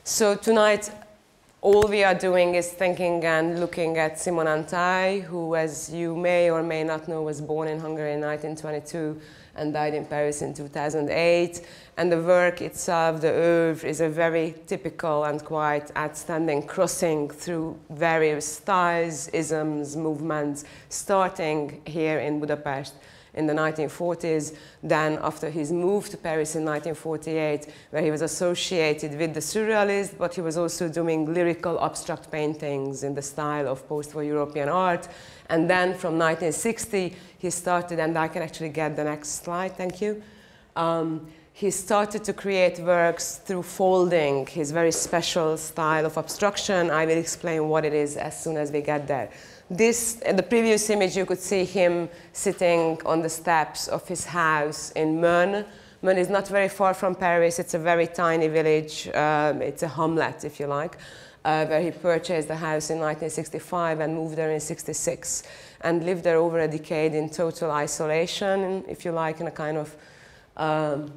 So tonight, all we are doing is thinking and looking at Simon Hantai, who, as you may or may not know, was born in Hungary in 1922 and died in Paris in 2008. And the work itself, the Oeuvres, is a very typical and quite outstanding crossing through various styles, isms, movements, starting here in Budapest in the 1940s, then after his move to Paris in 1948, where he was associated with the Surrealists, but he was also doing lyrical abstract paintings in the style of post-war European art. And then from 1960, he started, and I can actually get the next slide, thank you. He started to create works through folding, his very special style of abstraction. I will explain what it is as soon as we get there. This, in the previous image, you could see him sitting on the steps of his house in Meun. Meun is not very far from Paris. It's a very tiny village. It's a hamlet, if you like, where he purchased the house in 1965 and moved there in 66 and lived there over a decade in total isolation, if you like, in a kind of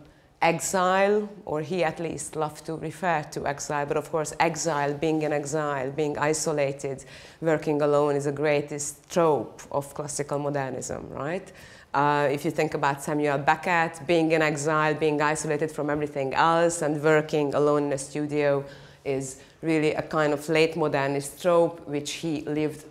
exile, or he at least loved to refer to exile, but of course exile, being in exile, being isolated, working alone is the greatest trope of classical modernism, right? If you think about Samuel Beckett, being in exile, being isolated from everything else and working alone in a studio is really a kind of late modernist trope which he lived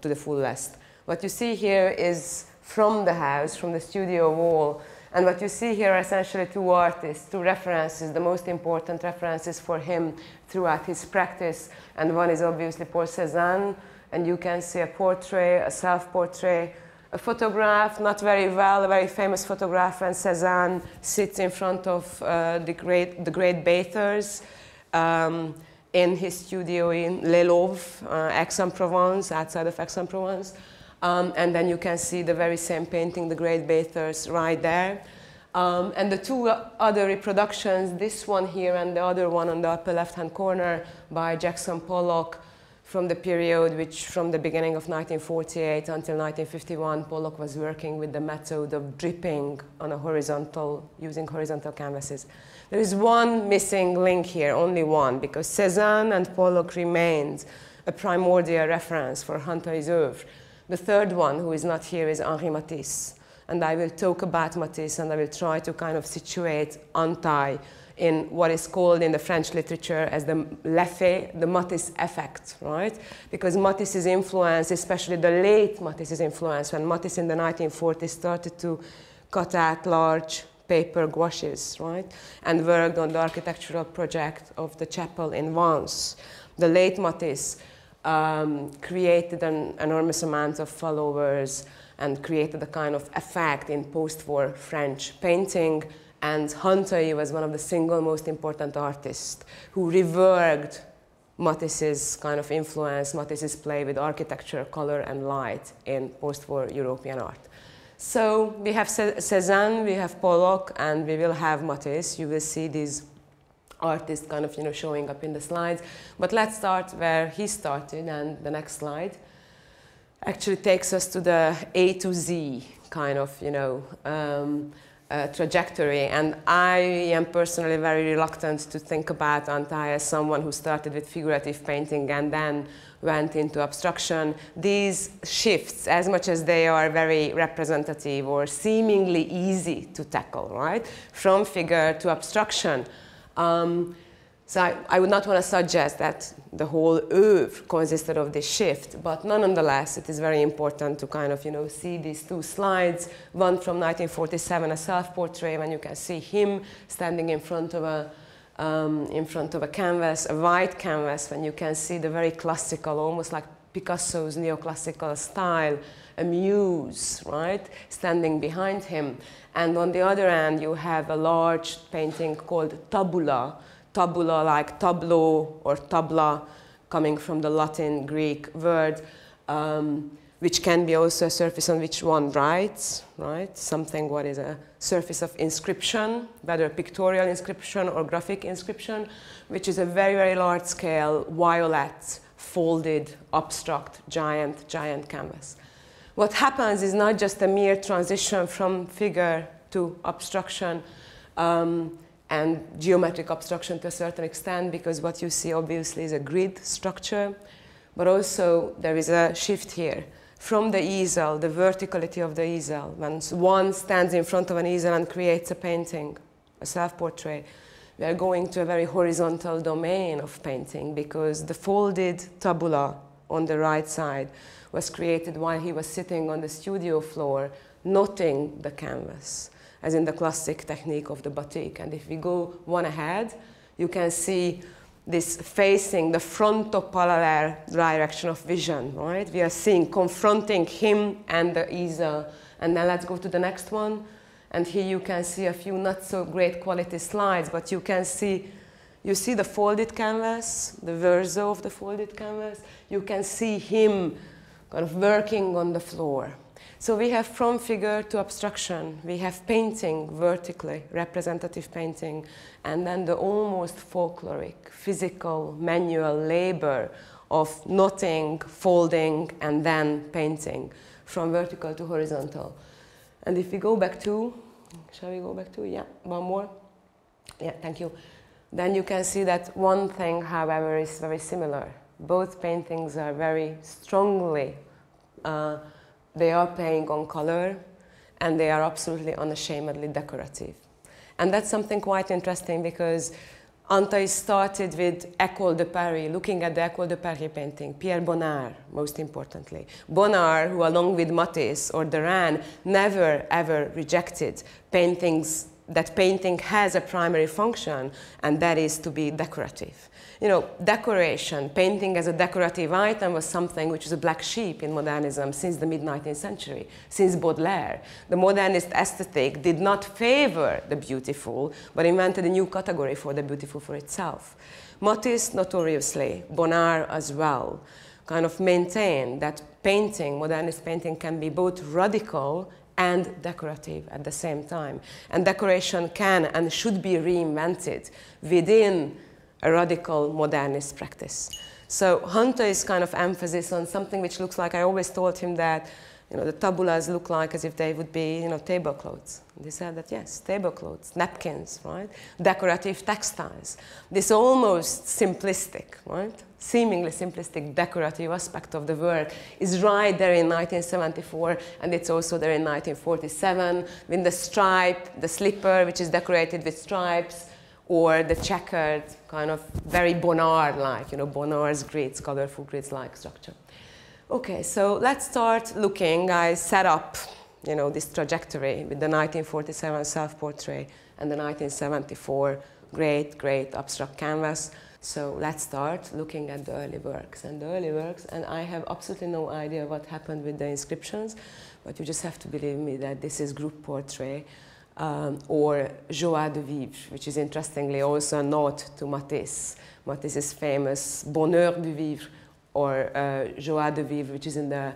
to the fullest. What you see here is from the house, from the studio wall. And what you see here are essentially two artists, two references, the most important references for him throughout his practice. And one is obviously Paul Cézanne, and you can see a portrait, a self-portrait, a photograph, not very well, a very famous photograph, and Cézanne sits in front of the great bathers in his studio in Les Louvres, Aix-en-Provence, outside of Aix-en-Provence. And then you can see the very same painting, The Great Bathers, right there. And the two other reproductions, this one here and the other one on the upper left-hand corner by Jackson Pollock from the period which, from the beginning of 1948 until 1951, Pollock was working with the method of dripping on a horizontal, using horizontal canvases. There is one missing link here, only one, because Cézanne and Pollock remained a primordial reference for Hantai's oeuvre. The third one, who is not here, is Henri Matisse. And I will talk about Matisse, and I will try to kind of situate Hantai in what is called in the French literature as l'effet, the Matisse effect, right? Because Matisse's influence, especially the late Matisse's influence, when Matisse in the 1940s started to cut out large paper gouaches, right? And worked on the architectural project of the chapel in Vence. The late Matisse created an enormous amount of followers and created a kind of effect in post-war French painting. And Hantai was one of the single most important artists who reworked Matisse's kind of influence, Matisse's play with architecture, color, and light in post-war European art. So we have Cézanne, we have Pollock, and we will have Matisse. You will see these artists kind of, showing up in the slides. But let's start where he started, and the next slide actually takes us to the A to Z kind of, trajectory. And I am personally very reluctant to think about Hantai as someone who started with figurative painting and then went into abstraction. These shifts, as much as they are very representative or seemingly easy to tackle, right, from figure to abstraction, so I would not want to suggest that the whole oeuvre consisted of this shift, but nonetheless, it is very important to kind of, see these two slides. One from 1947, a self-portrait, when you can see him standing in front of a canvas, a white canvas, when you can see the very classical, almost like Picasso's neoclassical style, a muse, right, standing behind him. And on the other end, you have a large painting called Tabula, tabula like tableau or tabla, coming from the Latin Greek word, which can be also a surface on which one writes, right? Something what is a surface of inscription, whether pictorial inscription or graphic inscription, which is a very, very large scale, violet, folded, abstract, giant canvas. What happens is not just a mere transition from figure to abstraction. and geometric abstraction to a certain extent, because what you see obviously is a grid structure, but also there is a shift here. From the easel, the verticality of the easel, when one stands in front of an easel and creates a painting, a self-portrait, we are going to a very horizontal domain of painting, because the folded tabula on the right side was created while he was sitting on the studio floor, knotting the canvas, as in the classic technique of the batik. And if we go one ahead, you can see this facing the frontoparallel direction of vision, right? We are seeing, confronting him and the easel. And then let's go to the next one. And here you can see a few not so great quality slides, but you can see, you see the folded canvas, the verso of the folded canvas. You can see him kind of working on the floor. So we have from figure to abstraction. We have painting vertically, representative painting, and then the almost folkloric, physical, manual labor of knotting, folding, and then painting from vertical to horizontal. And if we go back to, shall we go back to, yeah, one more? Yeah, thank you. Then you can see that one thing, however, is very similar. Both paintings are very strongly, they are playing on color, and they are absolutely unashamedly decorative. And that's something quite interesting, because Hantai started with École de Paris, looking at the École de Paris painting, Pierre Bonnard, most importantly. Bonnard, who along with Matisse or Derain, never ever rejected paintings, that painting has a primary function, and that is to be decorative. You know, decoration, painting as a decorative item was something which was a black sheep in modernism since the mid-19th century, since Baudelaire. The modernist aesthetic did not favor the beautiful, but invented a new category for the beautiful for itself. Matisse, notoriously, Bonnard as well, kind of maintained that painting, modernist painting, can be both radical and decorative at the same time. And decoration can and should be reinvented within a radical modernist practice. So Hantai's kind of emphasis on something which looks like, I always told him that, you know, the tabulas look like as if they would be, you know, tablecloths. And he said that, yes, tablecloths, napkins, right? Decorative textiles. This almost simplistic, right? Seemingly simplistic decorative aspect of the work is right there in 1974, and it's also there in 1947 with the stripe, the slipper, which is decorated with stripes, or the checkered, kind of very Bonnard-like, you know, Bonnard's grids, colorful grids-like structure. Okay, so let's start looking. I set up, you know, this trajectory with the 1947 self-portrait and the 1974 great, great abstract canvas. So let's start looking at the early works. And the early works, and I have absolutely no idea what happened with the inscriptions, but you just have to believe me that this is group portrait. Or joie de vivre, which is interestingly also a nod to Matisse. Matisse's famous bonheur de vivre, or joie de vivre, which is in the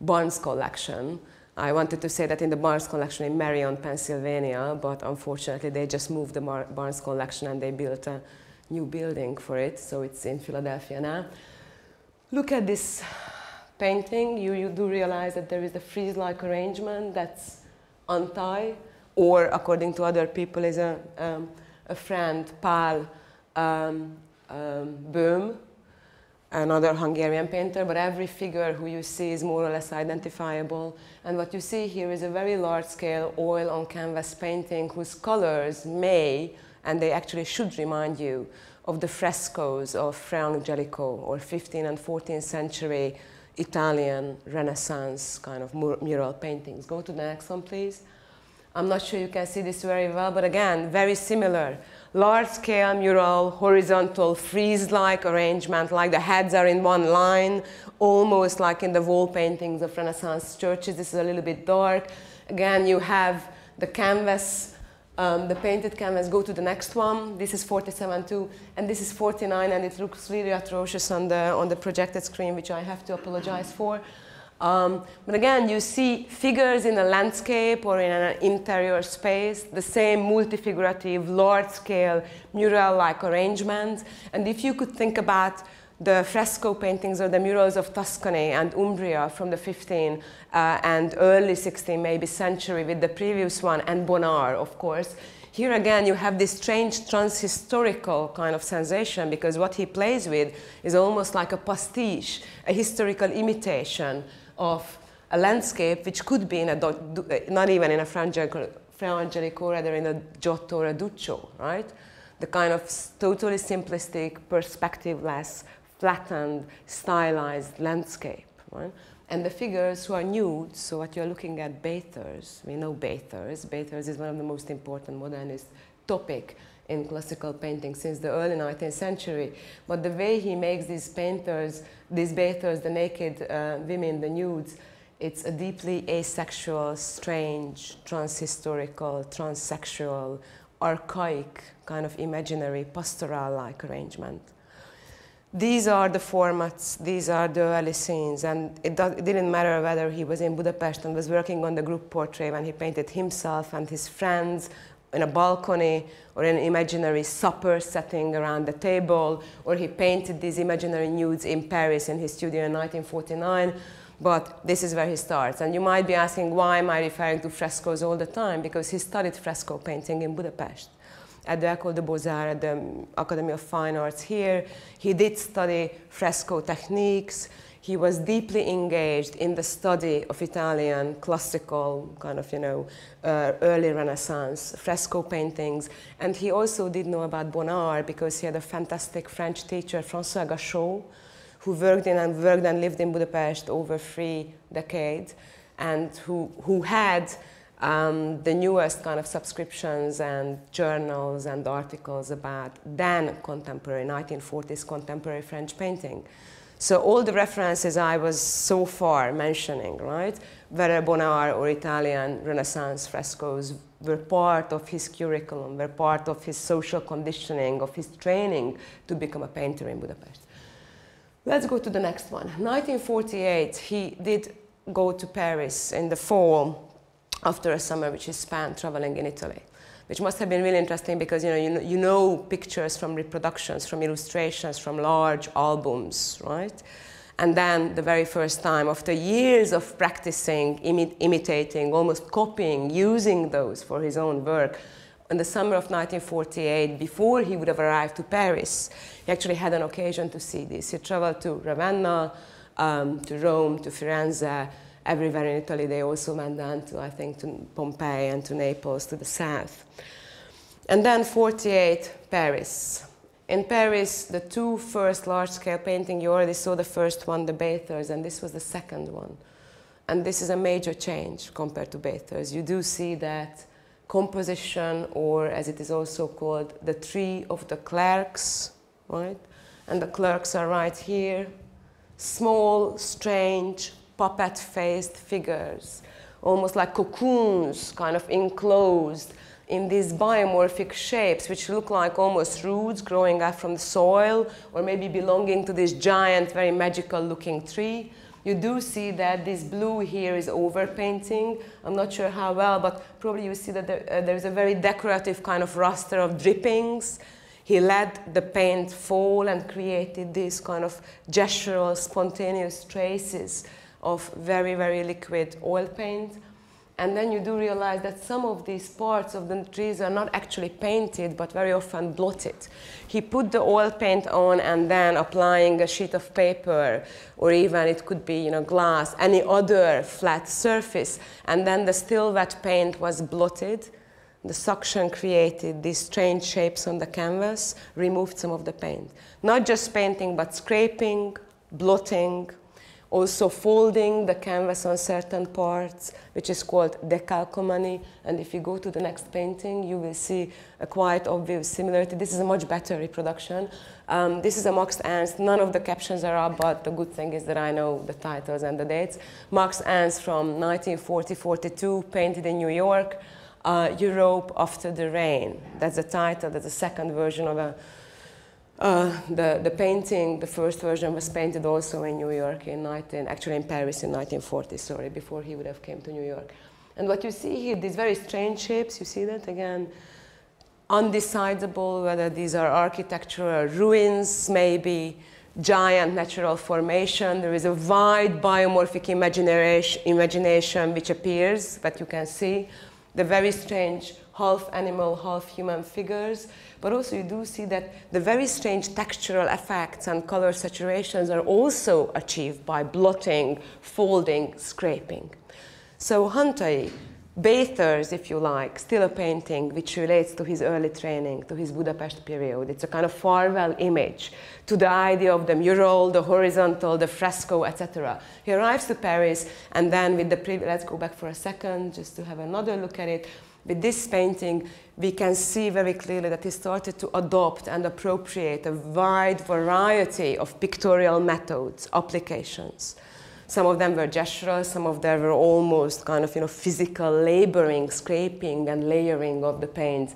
Barnes collection. I wanted to say that in the Barnes collection in Marion, Pennsylvania, but unfortunately they just moved the Barnes collection and they built a new building for it, so it's in Philadelphia now. Look at this painting. You do realize that there is a frieze-like arrangement that's Hantai, or according to other people, is a friend, Paul Böhm, another Hungarian painter, but every figure who you see is more or less identifiable. And what you see here is a very large-scale oil-on-canvas painting whose colors may, and they actually should remind you, of the frescoes of Fra Angelico, or 15th and 14th century Italian Renaissance kind of mural paintings. Go to the next one, please. I'm not sure you can see this very well, but again, very similar. Large-scale mural, horizontal, frieze-like arrangement, like the heads are in one line, almost like in the wall paintings of Renaissance churches. This is a little bit dark. Again, you have the canvas, the painted canvas. Go to the next one. This is 47 too, and this is 49, and it looks really atrocious on the projected screen, which I have to apologize for. But again, you see figures in a landscape or in an interior space, the same multifigurative, large-scale, mural-like arrangement. And if you could think about the fresco paintings or the murals of Tuscany and Umbria from the 15th and early 16th, maybe century with the previous one, and Bonnard, of course, Here again, you have this strange transhistorical kind of sensation, because what he plays with is almost like a pastiche, a historical imitation of a landscape which could be in a, not even in a Frangelico, rather in a Giotto or a Duccio, right? The kind of totally simplistic, perspectiveless, flattened, stylized landscape, right? And the figures who are nude, so what you're looking at, bathers, we know bathers. Bathers is one of the most important modernist topic in classical painting since the early 19th century. But the way he makes these painters, these bathers, the naked women, the nudes, it's a deeply asexual, strange, transhistorical, transsexual, archaic kind of imaginary, pastoral-like arrangement. These are the formats, these are the early scenes, and it didn't matter whether he was in Budapest and was working on the group portrait when he painted himself and his friends in a balcony or an imaginary supper setting around the table, or he painted these imaginary nudes in Paris in his studio in 1949, but this is where he starts. And you might be asking, why am I referring to frescoes all the time? Because he studied fresco painting in Budapest at the École des Beaux-Arts, at the Academy of Fine Arts here. He did study fresco techniques. He was deeply engaged in the study of Italian classical, kind of, early Renaissance fresco paintings. And he also did know about Bonnard because he had a fantastic French teacher, François Gachot, who worked and lived in Budapest over 3 decades, and who had the newest kind of subscriptions and journals and articles about then contemporary, 1940s contemporary French painting. So all the references I was so far mentioning, right, whether Bonnard or Italian Renaissance frescoes, were part of his curriculum, were part of his social conditioning, of his training to become a painter in Budapest. Let's go to the next one. 1948, he did go to Paris in the fall, after a summer which he spent traveling in Italy, which must have been really interesting because you know pictures from reproductions, from illustrations, from large albums, right? And then the very first time, after years of practicing, imitating, almost copying, using those for his own work, in the summer of 1948, before he would have arrived to Paris, he actually had an occasion to see this. He traveled to Ravenna, to Rome, to Firenze. Everywhere in Italy, they also went down to, I think, to Pompeii and to Naples, to the south. And then 48, Paris. In Paris, the 2 first large-scale paintings, you already saw the first one, the Bathers, and this was the second one. And this is a major change compared to Bathers. You do see that composition, or as it is also called, the tree of the clerks, right? And the clerks are right here. Small, strange, puppet-faced figures, almost like cocoons, kind of enclosed in these biomorphic shapes, which look like almost roots growing out from the soil, or maybe belonging to this giant, very magical-looking tree. You do see that this blue here is overpainting. I'm not sure how well, but probably you see that there's a very decorative kind of raster of drippings. He let the paint fall and created these kind of gestural, spontaneous traces of very, very liquid oil paint. And then you do realize that some of these parts of the trees are not actually painted, but very often blotted. He put the oil paint on and then applying a sheet of paper, or even it could be glass, any other flat surface, and then the still wet paint was blotted. The suction created these strange shapes on the canvas, removed some of the paint. Not just painting, but scraping, blotting, also folding the canvas on certain parts, which is called decalcomany. And if you go to the next painting, you will see a quite obvious similarity. This is a much better reproduction. This is a Max Ernst. None of the captions are up, but the good thing is that I know the titles and the dates. Max Ernst from 1940-42, painted in New York, Europe After the Rain. That's the title. That's the second version of the painting. The first version was painted also in New York actually in Paris in 1940, sorry, before he would have came to New York. And what you see here, these very strange shapes, you see that again, undecidable whether these are architectural ruins, maybe giant natural formation. There is a wide biomorphic imagination which appears, that you can see. the very strange half animal, half human figures, but also you do see that the very strange textural effects and color saturations are also achieved by blotting, folding, scraping. So Hantai, Bathers, if you like, still a painting which relates to his early training, to his Budapest period. It's a kind of farewell image to the idea of the mural, the horizontal, the fresco, etc. He arrives to Paris, and then with the let's go back for a second just to have another look at it. With this painting, we can see very clearly that he started to adopt and appropriate a wide variety of pictorial methods, applications. Some of them were gestural, some of them were almost kind of, physical laboring, scraping and layering of the paint.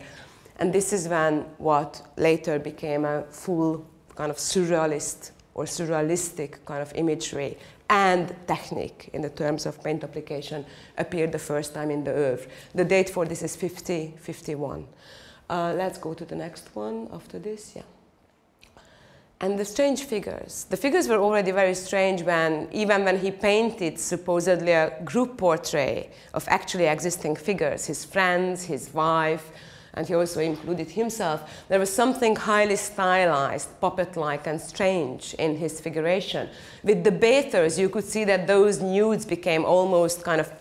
And this is when what later became a full kind of surrealist or surrealistic kind of imagery and technique in the terms of paint application appeared the first time in the Oeuvres. The date for this is 50-51. Let's go to the next one after this, yeah. And the strange figures. The figures were already very strange even when he painted supposedly a group portrait of actually existing figures, his friends, his wife, and he also included himself. There was something highly stylized, puppet-like and strange in his figuration. With the Bathers, you could see that those nudes became almost kind of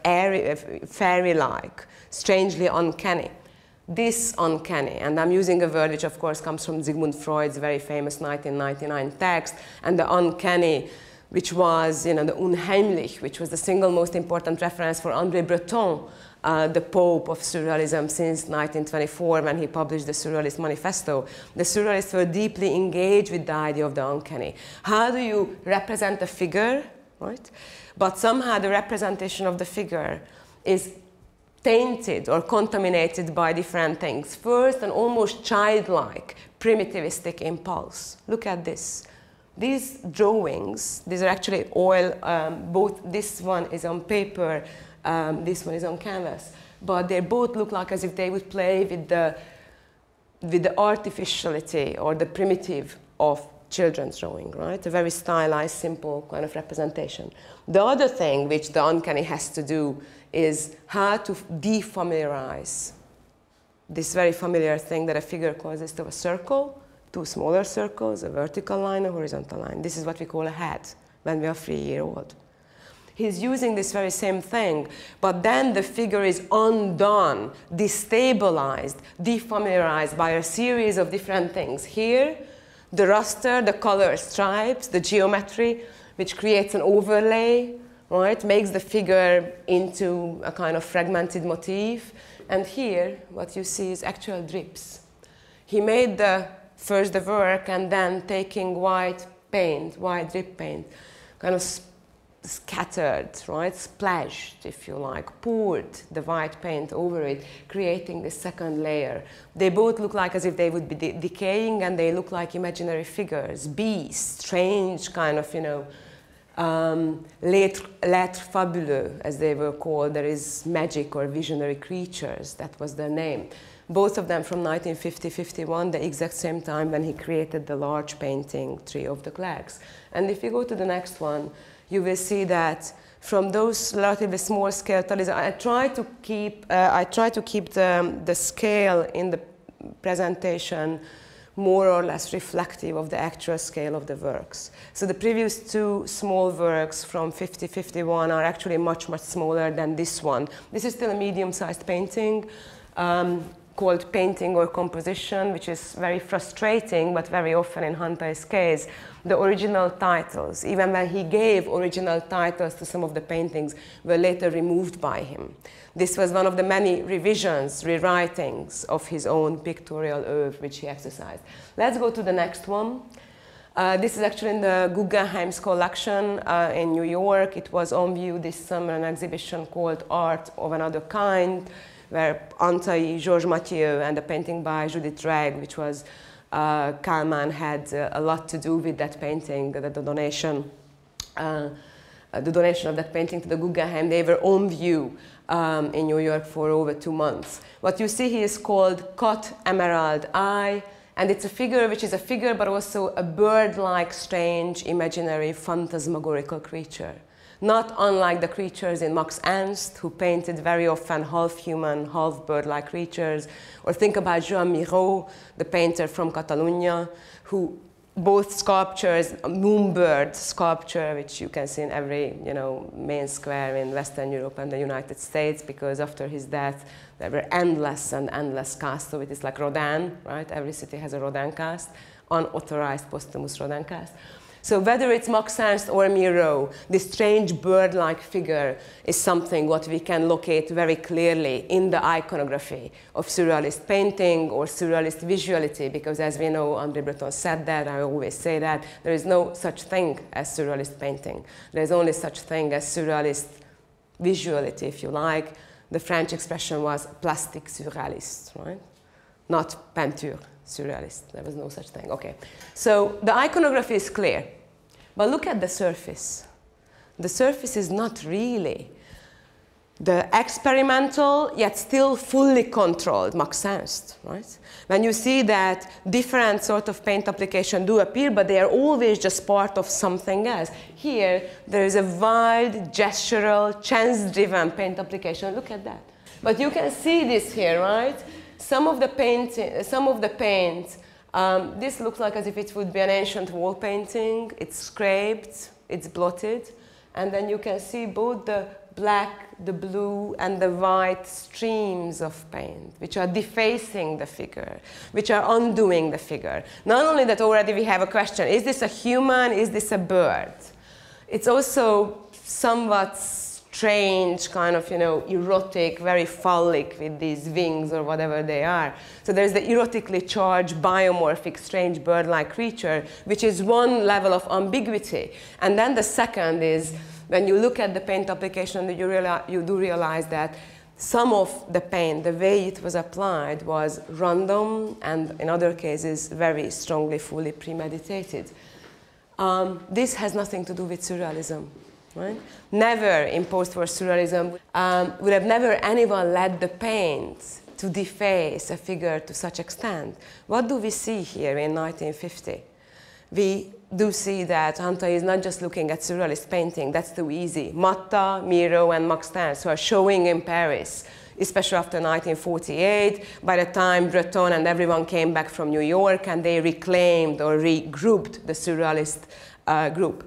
fairy-like, strangely uncanny. This uncanny, and I'm using a word which of course comes from Sigmund Freud's very famous 1999 text, and the uncanny, which was, the unheimlich, which was the single most important reference for André Breton, the Pope of Surrealism since 1924 when he published the Surrealist Manifesto. The Surrealists were deeply engaged with the idea of the uncanny. How do you represent a figure, right? But somehow the representation of the figure is tainted or contaminated by different things. First, an almost childlike, primitivistic impulse. Look at this. These drawings, these are actually oil, both this one is on paper, this one is on canvas, but they both look like as if they would play with the artificiality or the primitive of children's drawing, right? A very stylized, simple kind of representation. The other thing which the uncanny has to do is how to defamiliarize this very familiar thing that a figure consists of a circle, two smaller circles, a vertical line, a horizontal line. This is what we call a head when we are 3-year-old. He's using this very same thing, but then the figure is undone, destabilized, defamiliarized by a series of different things. Here, the raster, the color stripes, the geometry, which creates an overlay, right, makes the figure into a kind of fragmented motif. And here, what you see is actual drips. He made first the work and then taking white paint, white drip paint, kind of scattered, right, splashed, if you like, poured the white paint over it, creating this second layer. They both look like as if they would be decaying, and they look like imaginary figures, beasts, strange kind of, lettres fabuleux, as they were called. There is magic or visionary creatures, that was their name. Both of them from 1950-51, the exact same time when he created the large painting, Tree of the Clags. And if you go to the next one, you will see that from those relatively small scale studies, I try to keep the scale in the presentation more or less reflective of the actual scale of the works. So the previous two small works from 50-51 are actually much, much smaller than this one. This is still a medium-sized painting called Painting or Composition, which is very frustrating, but very often in Hantai's case, the original titles, even when he gave original titles to some of the paintings, were later removed by him. This was one of the many revisions, rewritings of his own pictorial oeuvre, which he exercised. Let's go to the next one. This is actually in the Guggenheim's collection in New York. It was on view this summer, an exhibition called Art of Another Kind, where Hantai, Georges Mathieu, and a painting by Judith Regg, which was Kalman, had a lot to do with that painting, the donation of that painting to the Guggenheim. They were on view in New York for over 2 months. What you see here is called Cut Emerald Eye, and it's a figure which is a figure but also a bird-like, strange, imaginary, phantasmagorical creature. not unlike the creatures in Max Ernst, who painted very often half-human, half-bird-like creatures. Or think about Joan Miró, the painter from Catalonia, who both sculptures, moonbird sculpture, which you can see in every main square in Western Europe and the United States, because after his death, there were endless and endless casts. So it is like Rodin, right? Every city has a Rodin cast, unauthorized posthumous Rodin cast. So whether it's Max Ernst or Miró, this strange bird-like figure is something what we can locate very clearly in the iconography of Surrealist painting or Surrealist visuality, because as we know, André Breton said that, I always say that, there is no such thing as Surrealist painting. There is only such thing as Surrealist visuality, if you like. The French expression was plastique surréaliste, right? Not peinture surrealist. There was no such thing. Okay. So the iconography is clear. But look at the surface. The surface is not really the experimental, yet still fully controlled Max Ernst, right? When you see that different sort of paint application do appear, but they are always just part of something else. Here, there is a wild, gestural, chance-driven paint application. Look at that. But you can see this here, right? Some of the paint, this looks like as if it would be an ancient wall painting. It's scraped, it's blotted, and then you can see both the black, the blue, and the white streams of paint, which are defacing the figure, which are undoing the figure. Not only that, already we have a question, is this a human, is this a bird? It's also somewhat strange, kind of, erotic, very phallic with these wings or whatever they are. So there's the erotically charged, biomorphic, strange bird-like creature, which is one level of ambiguity. And then the second is, when you look at the paint application, you do realize that some of the paint, the way it was applied, was random, and in other cases, very strongly, fully premeditated. This has nothing to do with surrealism. Right? Never in post-war surrealism would have never anyone let the paint to deface a figure to such extent. What do we see here in 1950? We do see that Hantai is not just looking at surrealist painting, that's too easy. Matta, Miró, and Max Ernst, who are showing in Paris, especially after 1948, by the time Breton and everyone came back from New York and they reclaimed or regrouped the surrealist group.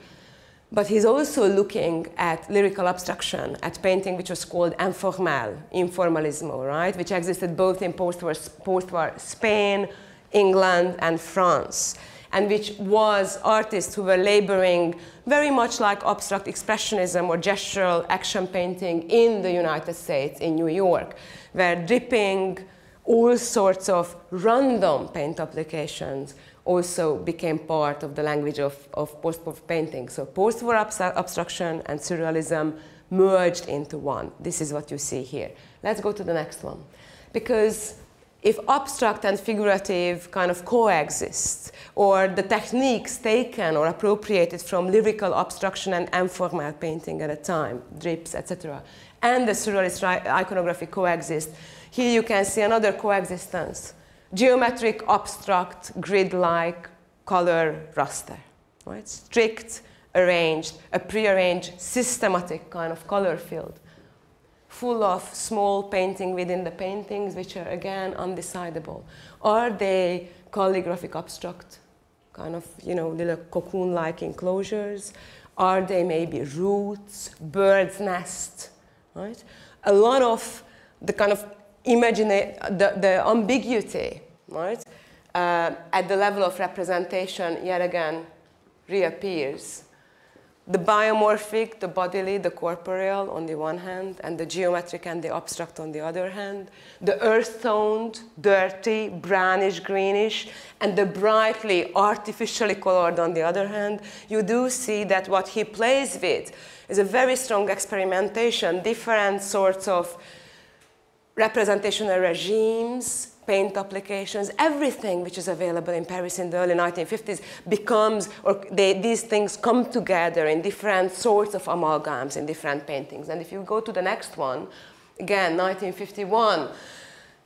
But he's also looking at lyrical abstraction, at painting which was called informal, informalismo, right? Which existed both in post-war Spain, England, and France, and which was artists who were laboring very much like abstract expressionism or gestural action painting in the United States, in New York, where dripping all sorts of random paint applications also became part of the language of post-war painting. So post-war abstraction and surrealism merged into one. This is what you see here. Let's go to the next one. Because if abstract and figurative kind of coexist, or the techniques taken or appropriated from lyrical abstraction and informal painting at a time, drips, etc., and the surrealist iconography coexist, here you can see another coexistence. Geometric, abstract, grid-like color raster, right? Strict, arranged, a prearranged, systematic kind of color field, full of small painting within the paintings, which are, again, undecidable. Are they calligraphic abstract, kind of, little cocoon-like enclosures? Are they maybe roots, bird's nest, right? A lot of the kind of the ambiguity, right, at the level of representation, yet again, reappears. The biomorphic, the bodily, the corporeal on the one hand, and the geometric and the abstract on the other hand. The earth-toned, dirty, brownish, greenish, and the brightly, artificially colored on the other hand. You do see that what he plays with is a very strong experimentation, different sorts of representational regimes, paint applications, everything which is available in Paris in the early 1950s becomes, or these things come together in different sorts of amalgams in different paintings. And if you go to the next one, again, 1951,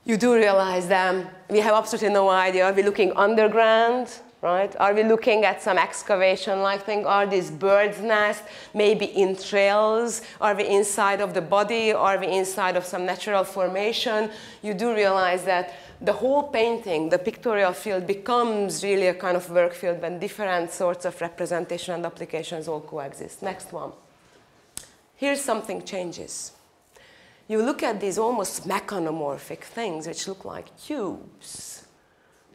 you do realize that we have absolutely no idea. Are we looking underground, right? Are we looking at some excavation-like thing? Are these birds' nests, maybe entrails? Are we inside of the body? Are we inside of some natural formation? You do realize that the whole painting, the pictorial field, becomes really a kind of work field when different sorts of representation and applications all coexist. Next one. Here's something changes. You look at these almost mechanomorphic things which look like cubes.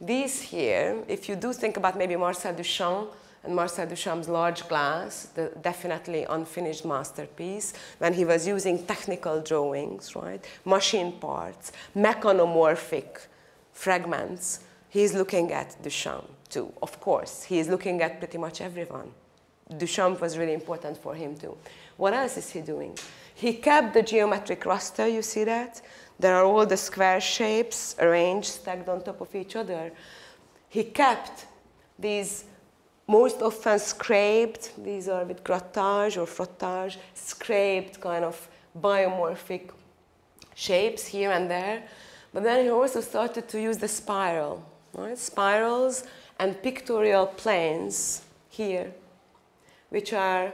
These here, if you do think about maybe Marcel Duchamp and Marcel Duchamp's large glass, the definitely unfinished masterpiece, when he was using technical drawings, right? Machine parts, mechanomorphic fragments, he's looking at Duchamp too. Of course, he is looking at pretty much everyone. Duchamp was really important for him too. What else is he doing? He kept the geometric raster, you see that? There are all the square shapes arranged, stacked on top of each other. He kept these most often scraped, these are with grattage or frottage, scraped kind of biomorphic shapes here and there. But then he also started to use the spiral, right? Spirals and pictorial planes here, which are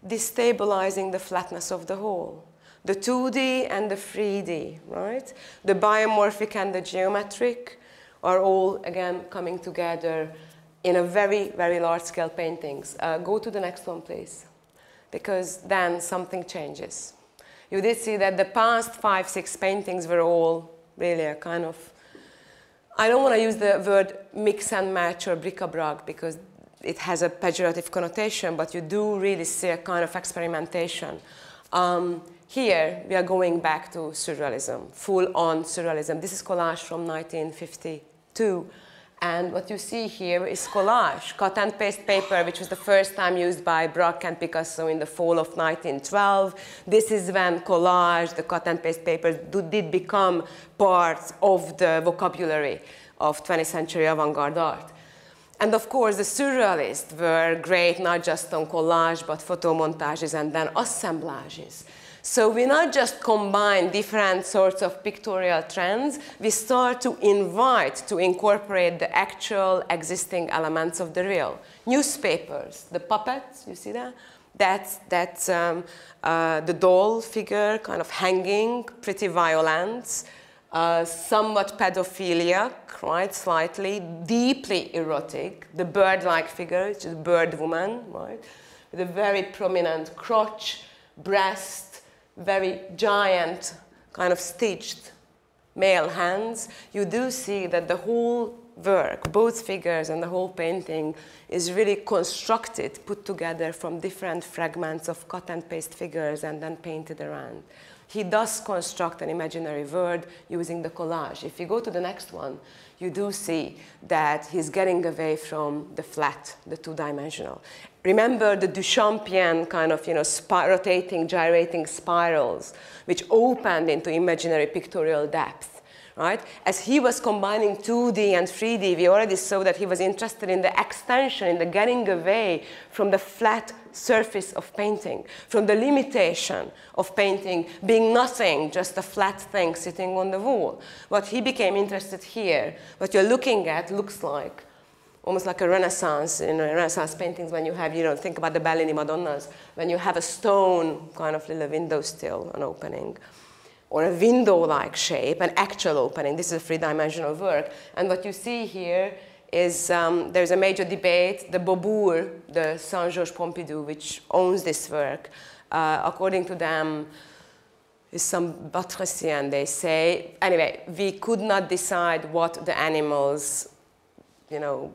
destabilizing the flatness of the whole. The 2D and the 3D, right? The biomorphic and the geometric are all, again, coming together in a very, very large-scale paintings. Go to the next one, please, because then something changes. You did see that the past 5, 6 paintings were all really a kind of, I don't want to use the word mix and match or bric-a-brac because it has a pejorative connotation, but you do really see a kind of experimentation. Here, we are going back to surrealism, full-on surrealism. This is Collage from 1952. And what you see here is collage, cut and paste paper, which was the first time used by Braque and Picasso in the fall of 1912. This is when collage, the cut and paste paper, did become part of the vocabulary of 20th century avant-garde art. And of course, the surrealists were great, not just on collage, but photomontages and then assemblages. So we not just combine different sorts of pictorial trends, we start to invite to incorporate the actual existing elements of the real. Newspapers, the puppets, you see that? That's the doll figure kind of hanging, pretty violent, somewhat pedophiliac, right, slightly, deeply erotic. The bird-like figure, which is bird woman, right, with a very prominent crotch, breast, very giant, kind of stitched male hands. You do see that the whole work, both figures and the whole painting, is really constructed, put together from different fragments of cut and paste figures and then painted around. He does construct an imaginary world using the collage. If you go to the next one, you do see that he's getting away from the flat, the two-dimensional. Remember the Duchampian kind of, rotating, gyrating spirals, which opened into imaginary pictorial depth, right? As he was combining 2D and 3D, we already saw that he was interested in the extension, in the getting away from the flat surface of painting, from the limitation of painting being nothing, just a flat thing sitting on the wall. What he became interested here, what you're looking at looks like almost like a Renaissance, Renaissance paintings when you have, think about the Bellini Madonnas, when you have a stone kind of little window still, an opening, or a window-like shape, an actual opening. This is a three-dimensional work. And what you see here is there's a major debate. The Beaubourg, the Saint-Georges Pompidou, which owns this work, according to them, is some Batrician, they say. Anyway, we could not decide what the animals,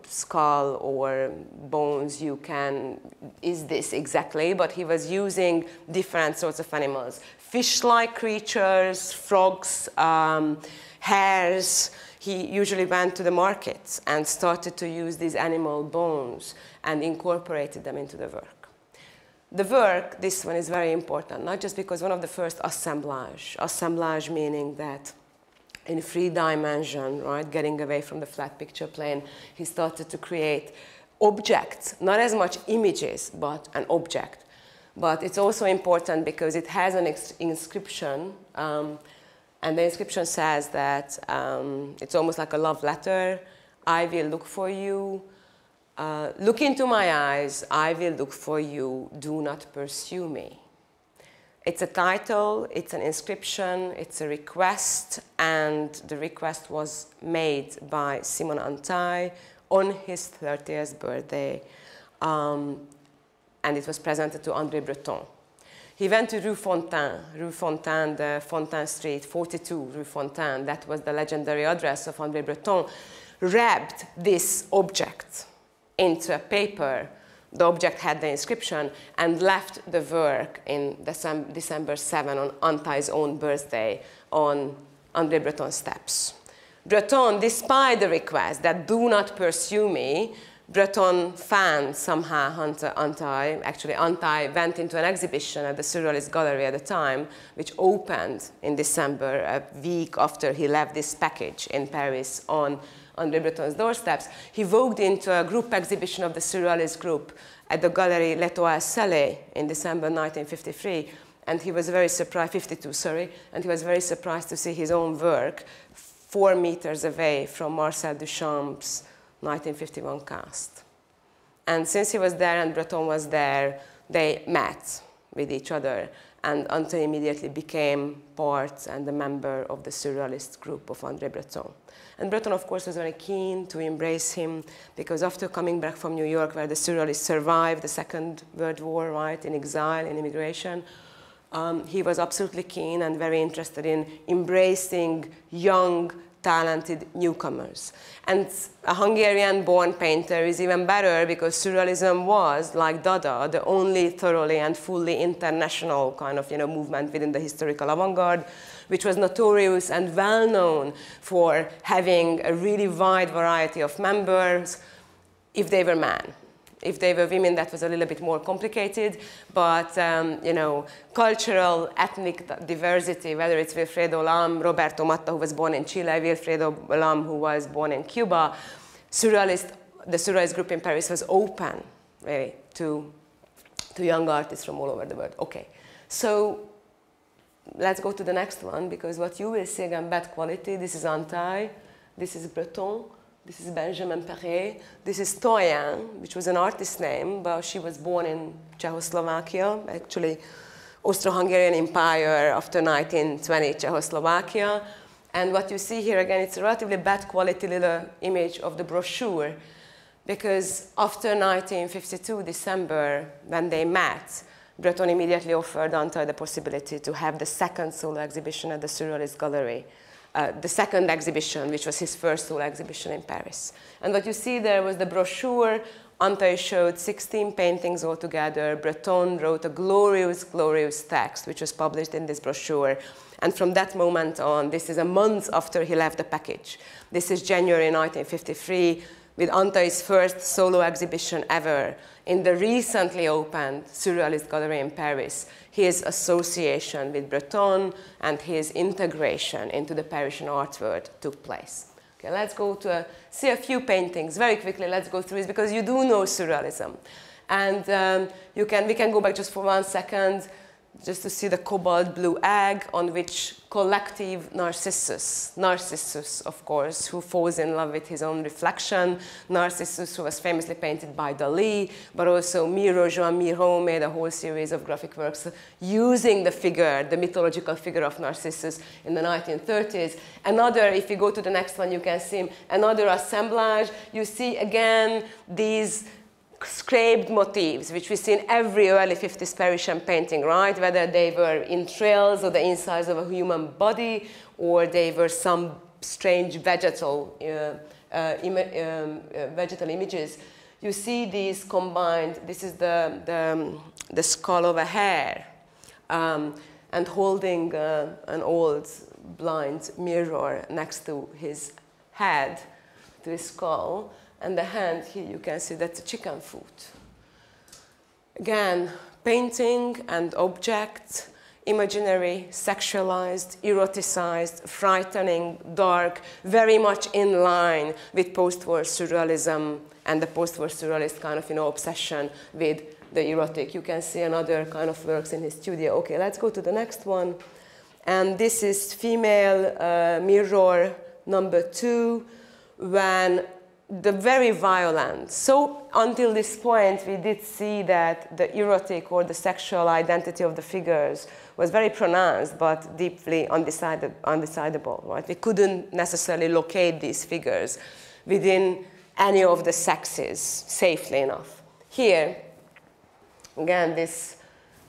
skull or bones is this exactly, but he was using different sorts of animals. Fish-like creatures, frogs, hares. He usually went to the markets and started to use these animal bones and incorporated them into the work. The work, this one is very important, not just because one of the first assemblage meaning that in 3 dimension, right, getting away from the flat picture plane, he started to create objects, not as much images, but an object. But it's also important because it has an inscription, and the inscription says that it's almost like a love letter. I will look for you. Look into my eyes, I will look for you, do not pursue me. It's a title, it's an inscription, it's a request, and the request was made by Simon Hantai on his 30th birthday, and it was presented to André Breton. He went to Rue Fontaine, the Fontaine Street, 42 Rue Fontaine, that was the legendary address of André Breton, wrapped this object into a paper. The object had the inscription, and left the work in December 7 on Hantai's own birthday on André Breton's steps. Breton, despite the request that do not pursue me, Breton found somehow Hantai. Actually, Hantai went into an exhibition at the Surrealist Gallery at the time, which opened in December, a week after he left this package in Paris on André Breton's doorsteps. He walked into a group exhibition of the Surrealist group at the Gallery L'Étoile Salée in December 1953, and he was very surprised, 52, sorry, and he was very surprised to see his own work 4 meters away from Marcel Duchamp's 1951 cast. And since he was there and Breton was there, they met with each other, and Hantai immediately became part and a member of the Surrealist group of André Breton. And Breton, of course, was very keen to embrace him, because after coming back from New York, where the Surrealists survived the Second World War, right, in exile, in immigration, he was absolutely keen and very interested in embracing young, talented newcomers. And a Hungarian-born painter is even better, because Surrealism was, like Dada, the only thoroughly and fully international kind of movement within the historical avant-garde, which was notorious and well-known for having a really wide variety of members if they were men. If they were women, that was a little bit more complicated, but cultural, ethnic diversity, whether it's Wilfredo Lam, Roberto Matta, who was born in Chile, Wilfredo Lam, who was born in Cuba, the Surrealist group in Paris was open, really, to young artists from all over the world. Okay, so let's go to the next one, because what you will see again, bad quality. This is Hantai, this is Breton, this is Benjamin Perret, this is Toyen, which was an artist's name, but she was born in Czechoslovakia, actually Austro-Hungarian Empire after 1920 Czechoslovakia. And what you see here again, it's a relatively bad quality little image of the brochure, because after 1952 December, when they met, Breton immediately offered Hantai the possibility to have the second solo exhibition at the Surrealist Gallery. The second exhibition, which was his first solo exhibition in Paris. And what you see there was the brochure. Hantai showed 16 paintings altogether. Breton wrote a glorious, glorious text, which was published in this brochure. And from that moment on, this is a month after he left the package. This is January 1953, with Hantai's first solo exhibition ever in the recently opened Surrealist Gallery in Paris. His association with Breton and his integration into the Parisian art world took place. Okay, let's go to see a few paintings very quickly. Let's go through this, because you do know Surrealism. And we can go back just for 1 second, just to see the cobalt blue egg on which collective Narcissus, of course, who falls in love with his own reflection. Narcissus, who was famously painted by Dali, but also Miro, Joan Miro made a whole series of graphic works using the figure, the mythological figure of Narcissus in the 1930s. Another, if you go to the next one, you can see another assemblage. You see again these scraped motifs, which we see in every early 50s Parisian painting, right? Whether they were entrails or the insides of a human body, or they were some strange vegetal images. You see these combined. This is the skull of a hare, and holding an old blind mirror next to his head, to his skull. And the hand here, you can see that's a chicken foot. Again, painting and object, imaginary, sexualized, eroticized, frightening, dark, very much in line with post-war surrealism and the post-war surrealist kind of obsession with the erotic. You can see another kind of works in his studio. Okay, let's go to the next one. And this is female mirror number 2, when the very violent. So until this point, we did see that the erotic or the sexual identity of the figures was very pronounced, but deeply undecidable, right? We couldn't necessarily locate these figures within any of the sexes safely enough. Here, again, this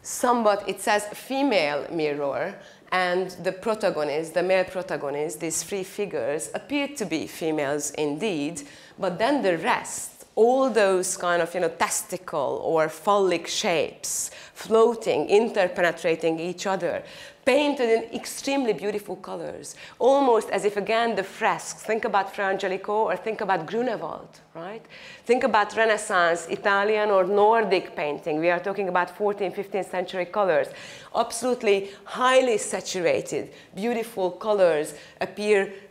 somewhat, it says female mirror, and the protagonist, the male protagonist, these three figures appear to be females indeed, but then the rest, all those kind of, testicle or phallic shapes floating, interpenetrating each other, painted in extremely beautiful colors, almost as if, again, the fresques. Think about Fra Angelico or think about Grunewald, right? Think about Renaissance, Italian or Nordic painting. We are talking about 14th, 15th century colors. Absolutely highly saturated, beautiful colors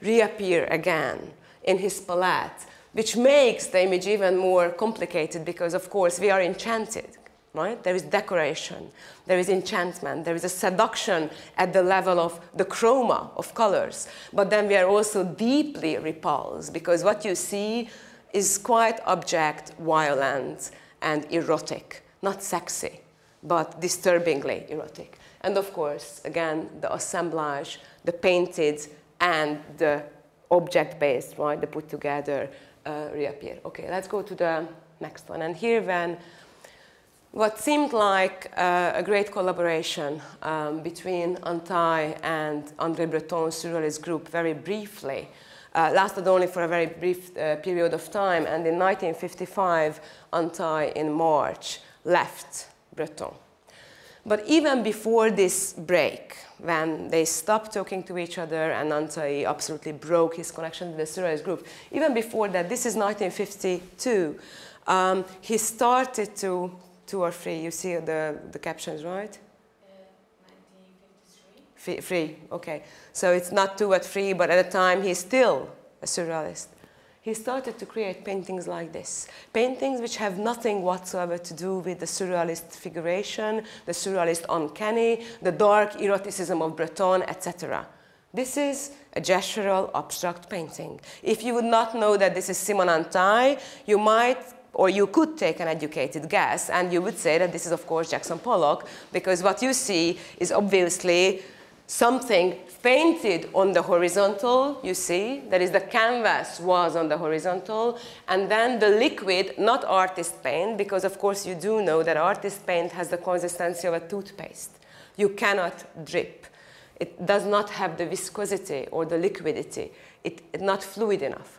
reappear again in his palette, which makes the image even more complicated because, of course, we are enchanted. Right? There is decoration, there is enchantment, there is a seduction at the level of the chroma of colors. But then we are also deeply repulsed because what you see is quite abject, violent, and erotic. Not sexy, but disturbingly erotic. And of course, again, the assemblage, the painted and the object-based, right, the put together reappear. Okay, let's go to the next one. And here then, what seemed like a great collaboration between Hantai and André Breton's Surrealist group very briefly, lasted only for a very brief period of time, and in 1955, Hantai in March left Breton. But even before this break, when they stopped talking to each other and Hantai absolutely broke his connection with the Surrealist group, even before that, this is 1952, he started to 2 or 3, you see the captions, right? 1953. 3, okay. So it's not 2 or 3, but at the time he's still a Surrealist. He started to create paintings like this. Paintings which have nothing whatsoever to do with the Surrealist figuration, the Surrealist uncanny, the dark eroticism of Breton, etc. This is a gestural abstract painting. If you would not know that this is Simon Hantai, you might, or you could take an educated guess, and you would say that this is, of course, Jackson Pollock, because what you see is obviously something painted on the horizontal, you see. That is, the canvas was on the horizontal, and then the liquid, not artist paint, because, of course, you do know that artist paint has the consistency of a toothpaste. You cannot drip. It does not have the viscosity or the liquidity. It's not fluid enough.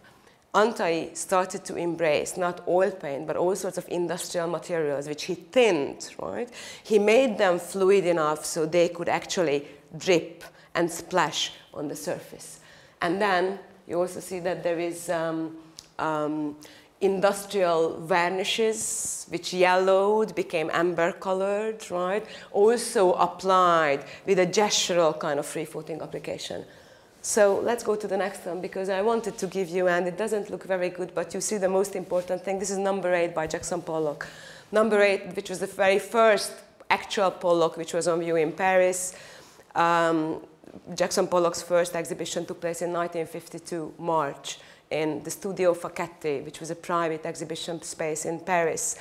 Hantai started to embrace not oil paint, but all sorts of industrial materials, which he thinned, right? He made them fluid enough so they could actually drip and splash on the surface. And then you also see that there is industrial varnishes, which yellowed, became amber colored, right? Also applied with a gestural kind of free-floating application. So let's go to the next one, because I wanted to give you, and it doesn't look very good, but you see the most important thing. This is number 8 by Jackson Pollock. Number 8, which was the very first actual Pollock, which was on view in Paris. Jackson Pollock's first exhibition took place in 1952, March, in the Studio Facchetti, which was a private exhibition space in Paris.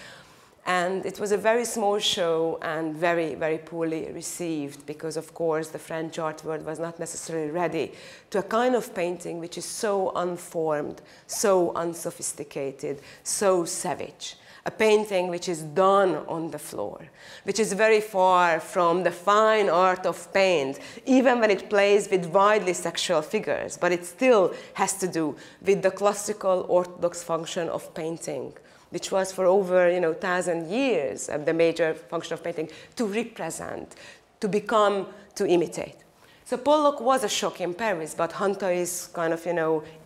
And it was a very small show and very, very poorly received because, of course, the French art world was not necessarily ready to a kind of painting which is so unformed, so unsophisticated, so savage. A painting which is done on the floor, which is very far from the fine art of paint, even when it plays with widely sexual figures, but it still has to do with the classical orthodox function of painting, which was for over 1,000 years the major function of painting, to represent, to become, to imitate. So Pollock was a shock in Paris, but Hantai's kind of,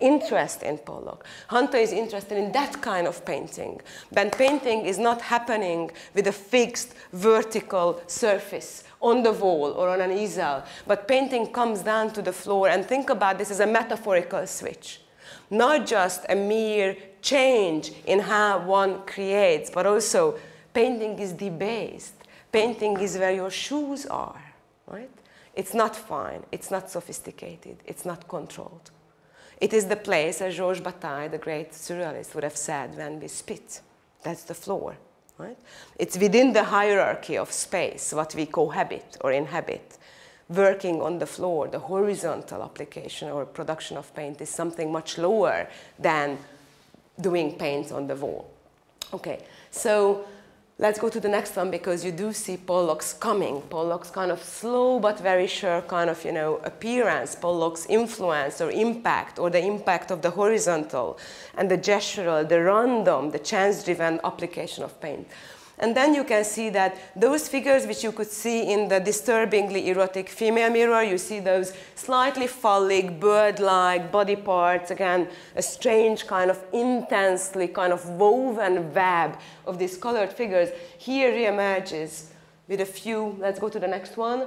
interest in Pollock. Hantai is interested in that kind of painting. When painting is not happening with a fixed vertical surface on the wall or on an easel, but painting comes down to the floor, and think about this as a metaphorical switch. Not just a mere change in how one creates, but also painting is debased. Painting is where your shoes are, right? It's not fine, it's not sophisticated, it's not controlled. It is the place, as Georges Bataille, the great surrealist, would have said, when we spit. That's the floor, right? It's within the hierarchy of space, what we cohabit or inhabit. Working on the floor, the horizontal application or production of paint is something much lower than doing paint on the wall. Okay, so let's go to the next one, because you do see Pollock's coming. Pollock's kind of slow but very sure kind of, appearance, Pollock's influence or impact, or the impact of the horizontal and the gestural, the random, the chance-driven application of paint. And then you can see that those figures which you could see in the disturbingly erotic female mirror, you see those slightly phallic, bird-like body parts, again, a strange kind of intensely kind of woven web of these colored figures. Here reemerges with a few, let's go to the next one.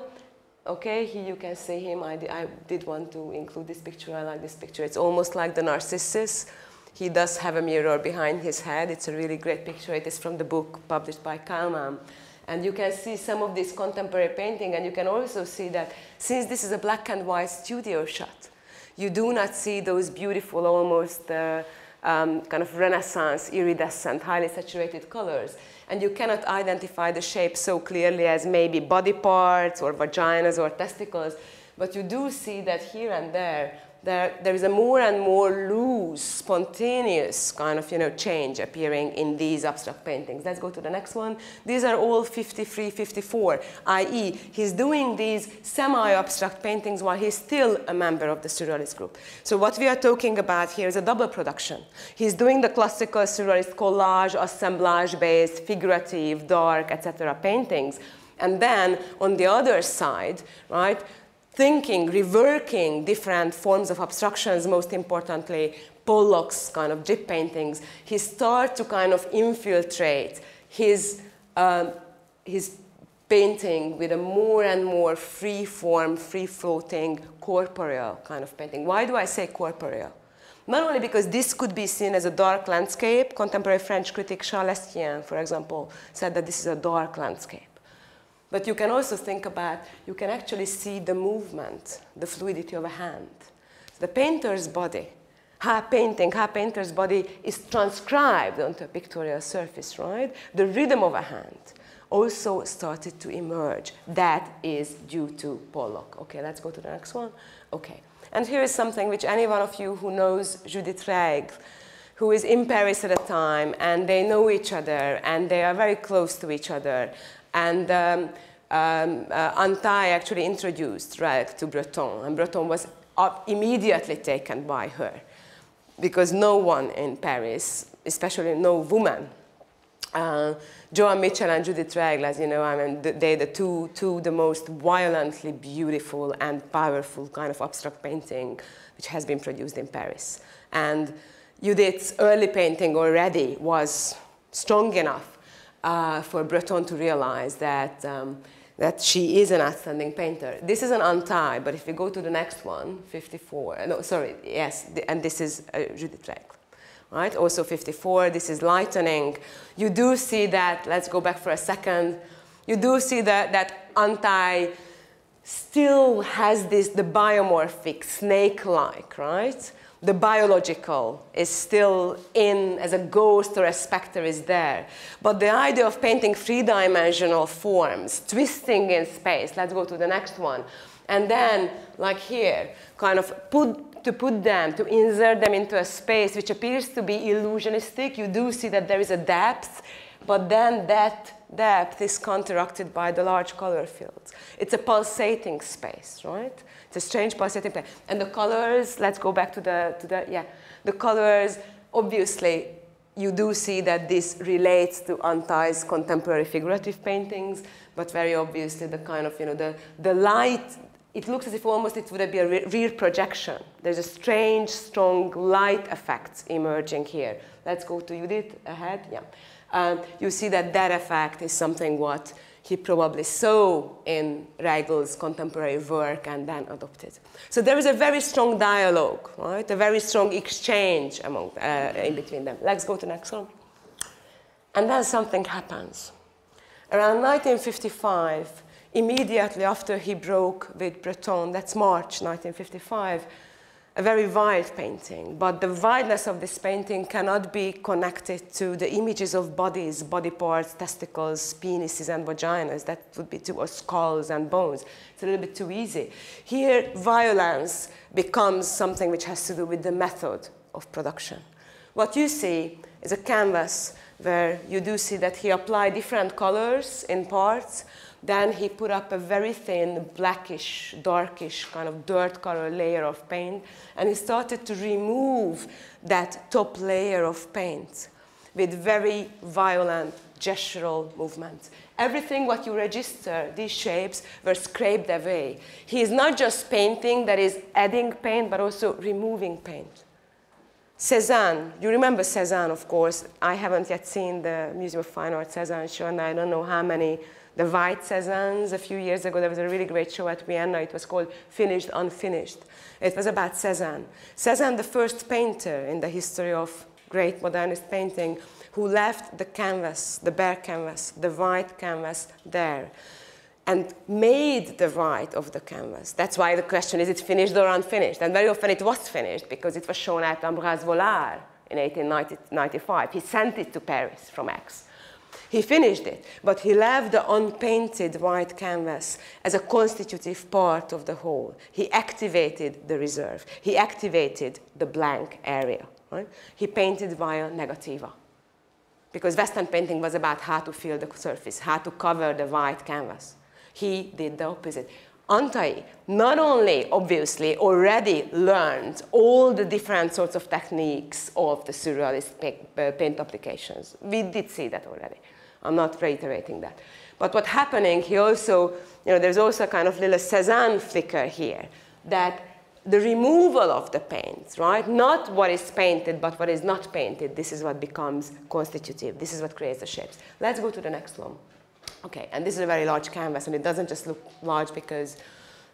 Okay, here you can see him. I did want to include this picture. I like this picture. It's almost like the Narcissus. He does have a mirror behind his head. It's a really great picture. It is from the book published by Kalman. And you can see some of this contemporary painting, and you can also see that since this is a black and white studio shot, you do not see those beautiful, almost kind of Renaissance, iridescent, highly saturated colors. And you cannot identify the shape so clearly as maybe body parts or vaginas or testicles, but you do see that here and there is a more and more loose, spontaneous kind of, change appearing in these abstract paintings. Let's go to the next one. These are all 53, 54, i.e. he's doing these semi-abstract paintings while he's still a member of the Surrealist group. So what we are talking about here is a double production. He's doing the classical Surrealist collage, assemblage-based, figurative, dark, etc. paintings. And then on the other side, right, thinking, reworking different forms of abstractions, most importantly, Pollock's kind of drip paintings, he starts to kind of infiltrate his painting with a more and more free-form, free-floating, corporeal kind of painting. Why do I say corporeal? Not only because this could be seen as a dark landscape. Contemporary French critic Charles S.N.A, for example, said that this is a dark landscape. But you can also think about, you can actually see the movement, the fluidity of a hand. The painter's body, her painter's body is transcribed onto a pictorial surface, right? The rhythm of a hand also started to emerge. That is due to Pollock. Okay, let's go to the next one. Okay, and here is something which any one of you who knows Judith Règle, who is in Paris at the time, and they know each other, and they are very close to each other. And Hantai actually introduced Règle to Breton, and Breton was immediately taken by her, because no one in Paris, especially no woman, Joan Mitchell and Judith Règle, as you know, I mean, they're the most violently beautiful and powerful kind of abstract painting which has been produced in Paris. And Judith's early painting already was strong enough for Breton to realize that, that she is an outstanding painter. This is an Hantai, but if we go to the next one, 54, no, sorry, yes, and this is Judith Règle, right? Also 54, this is lightening. You do see that, let's go back for a second, you do see that Hantai still has this, the biomorphic, snake-like, right? The biological is still in, as a ghost or a specter is there. But the idea of painting three-dimensional forms, twisting in space, let's go to the next one, and then, like here, kind of to insert them into a space which appears to be illusionistic. You do see that there is a depth, but then that depth is counteracted by the large color fields. It's a pulsating space, right? It's a strange pulsating place. And the colors, let's go back to the colors, obviously, you do see that this relates to Hantai's contemporary figurative paintings, but very obviously the kind of, the light, it looks as if almost it would be a rear projection. There's a strange, strong light effect emerging here. Let's go to Judith ahead, yeah. You see that that effect is something what he probably saw in Règle's contemporary work and then adopted. So there is a very strong dialogue, right? A very strong exchange among, in between them. Let's go to the next one. And then something happens. Around 1955, immediately after he broke with Breton, that's March 1955, a very wild painting, but the wildness of this painting cannot be connected to the images of bodies, body parts, testicles, penises and vaginas. That would be or skulls and bones. It's a little bit too easy. Here, violence becomes something which has to do with the method of production. What you see is a canvas where you do see that he applied different colors in parts. Then he put up a very thin, blackish, darkish, kind of dirt color layer of paint, and he started to remove that top layer of paint with very violent gestural movements. Everything what you register, these shapes, were scraped away. He is not just painting, that is adding paint, but also removing paint. Cézanne, you remember Cézanne, of course. I haven't yet seen the Museum of Fine Art Cézanne show, and I don't know how many. The white Cézannes, a few years ago, there was a really great show at Vienna. It was called Finished, Unfinished. It was about Cézanne. Cézanne, the first painter in the history of great modernist painting, who left the canvas, the bare canvas, the white canvas there, and made the white of the canvas. That's why the question is it finished or unfinished? And very often it was finished, because it was shown at Ambroise Vollard in 1895. He sent it to Paris from Aix. He finished it, but he left the unpainted white canvas as a constitutive part of the whole. He activated the reserve. He activated the blank area. Right? He painted via negativa, because Western painting was about how to fill the surface, how to cover the white canvas. He did the opposite. Hantai not only, obviously, already learned all the different sorts of techniques of the Surrealist paint applications. We did see that already. I'm not reiterating that. But what's happening, he also, there's also a kind of little Cézanne flicker here, that the removal of the paints, right? Not what is painted, but what is not painted. This is what becomes constitutive. This is what creates the shapes. Let's go to the next one. Okay, and this is a very large canvas, and it doesn't just look large because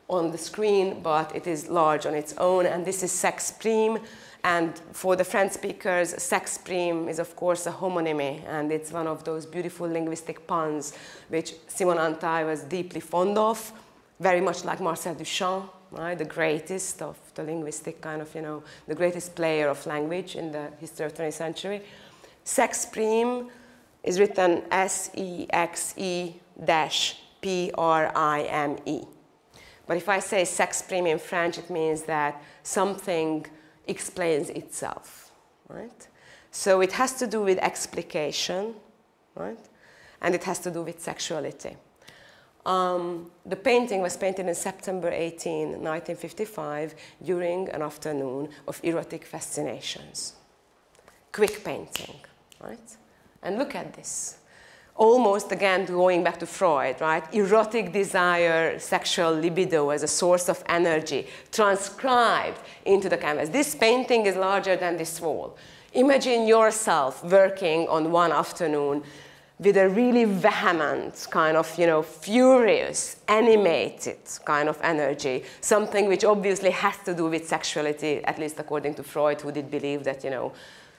on the screen, but it is large on its own, and this is sex prime. And for the French speakers, sex prime is, of course, a homonymy, and it's one of those beautiful linguistic puns which Simon Hantai was deeply fond of, very much like Marcel Duchamp, right? The greatest of the linguistic kind of, the greatest player of language in the history of the 20th century. Sex prime is written S-E-X-E-P-R-I-M-E. But if I say sex prime in French, it means that something explains itself, right? So it has to do with explication, right? And it has to do with sexuality. The painting was painted in September 18, 1955, during an afternoon of erotic fascinations. Quick painting, right? And look at this. Almost, again, going back to Freud, right? Erotic desire, sexual libido as a source of energy, transcribed into the canvas. This painting is larger than this wall. Imagine yourself working on one afternoon with a really vehement, kind of, furious, animated kind of energy, something which obviously has to do with sexuality, at least according to Freud, who did believe that,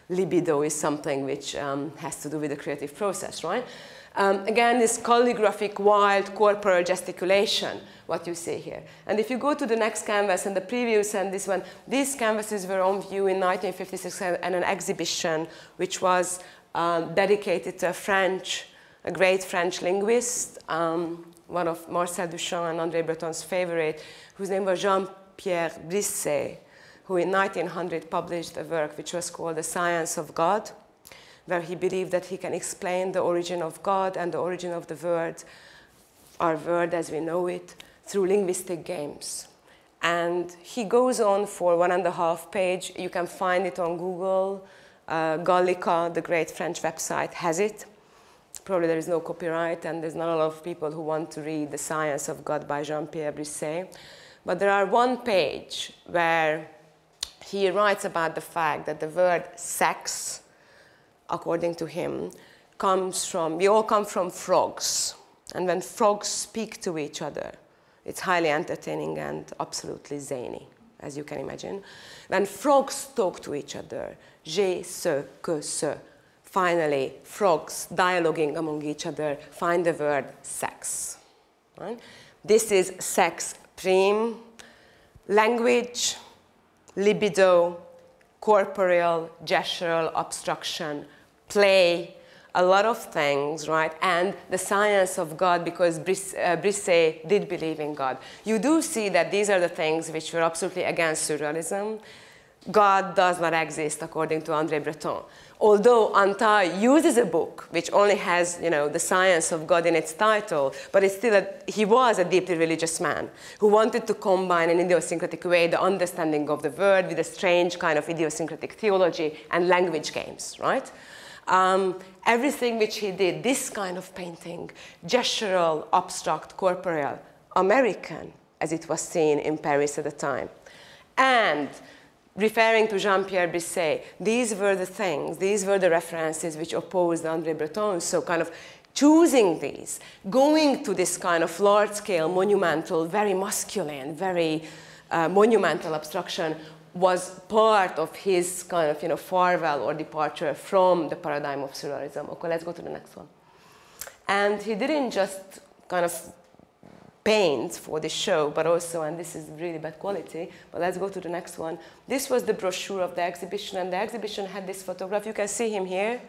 libido is something which has to do with the creative process, right? Again, this calligraphic, wild, corporal gesticulation, what you see here. And if you go to the next canvas and the previous and this one, these canvases were on view in 1956 at an exhibition which was dedicated to a great French linguist, one of Marcel Duchamp and André Breton's favorite, whose name was Jean-Pierre Brisset, who in 1900 published a work which was called The Science of God, where he believed that he can explain the origin of God and the origin of the word, our word as we know it, through linguistic games. And he goes on for 1.5 pages. You can find it on Google. Gallica, the great French website, has it. Probably there is no copyright, and there's not a lot of people who want to read The Science of God by Jean-Pierre Brisset. But there are one page where he writes about the fact that the word sex, according to him, we all come from frogs. And when frogs speak to each other, it's highly entertaining and absolutely zany, as you can imagine. When frogs talk to each other, je, ce, que, ce, finally, frogs dialoguing among each other find the word sex. Right? This is sex prime. Language libido, corporeal, gestural, obstruction, play, a lot of things, right? And the science of God, because Brisset did believe in God. You do see that these are the things which were absolutely against surrealism. God does not exist, according to André Breton. Although Hantai uses a book which only has, the science of God in its title, but it's still he was a deeply religious man who wanted to combine in an idiosyncratic way the understanding of the word with a strange kind of idiosyncratic theology and language games, right? Everything which he did, this kind of painting, gestural, abstract, corporeal, American, as it was seen in Paris at the time. And referring to Jean-Pierre Brisset, these were the things, these were the references which opposed André Breton. So kind of choosing these, going to this kind of large-scale, monumental, very masculine, very monumental abstraction was part of his kind of farewell or departure from the paradigm of surrealism. Okay, let's go to the next one. And he didn't just kind of paint for the show, but also, and this is really bad quality, but let's go to the next one. This was the brochure of the exhibition, and the exhibition had this photograph. You can see him here.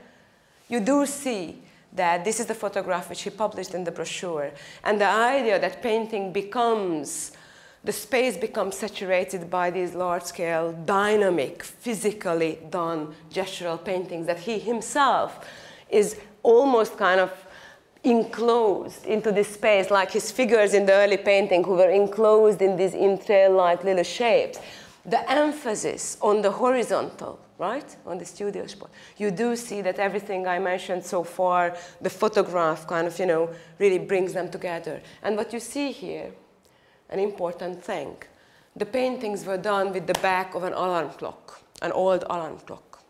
You do see that this is the photograph which he published in the brochure. And the idea that painting becomes, the space becomes saturated by these large-scale, dynamic, physically done gestural paintings, that he himself is almost kind of enclosed into this space, like his figures in the early painting who were enclosed in these entrail-like little shapes. The emphasis on the horizontal, right, on the studio spot. You do see that everything I mentioned so far, the photograph kind of, really brings them together. And what you see here, an important thing, the paintings were done with the back of an alarm clock, an old alarm clock.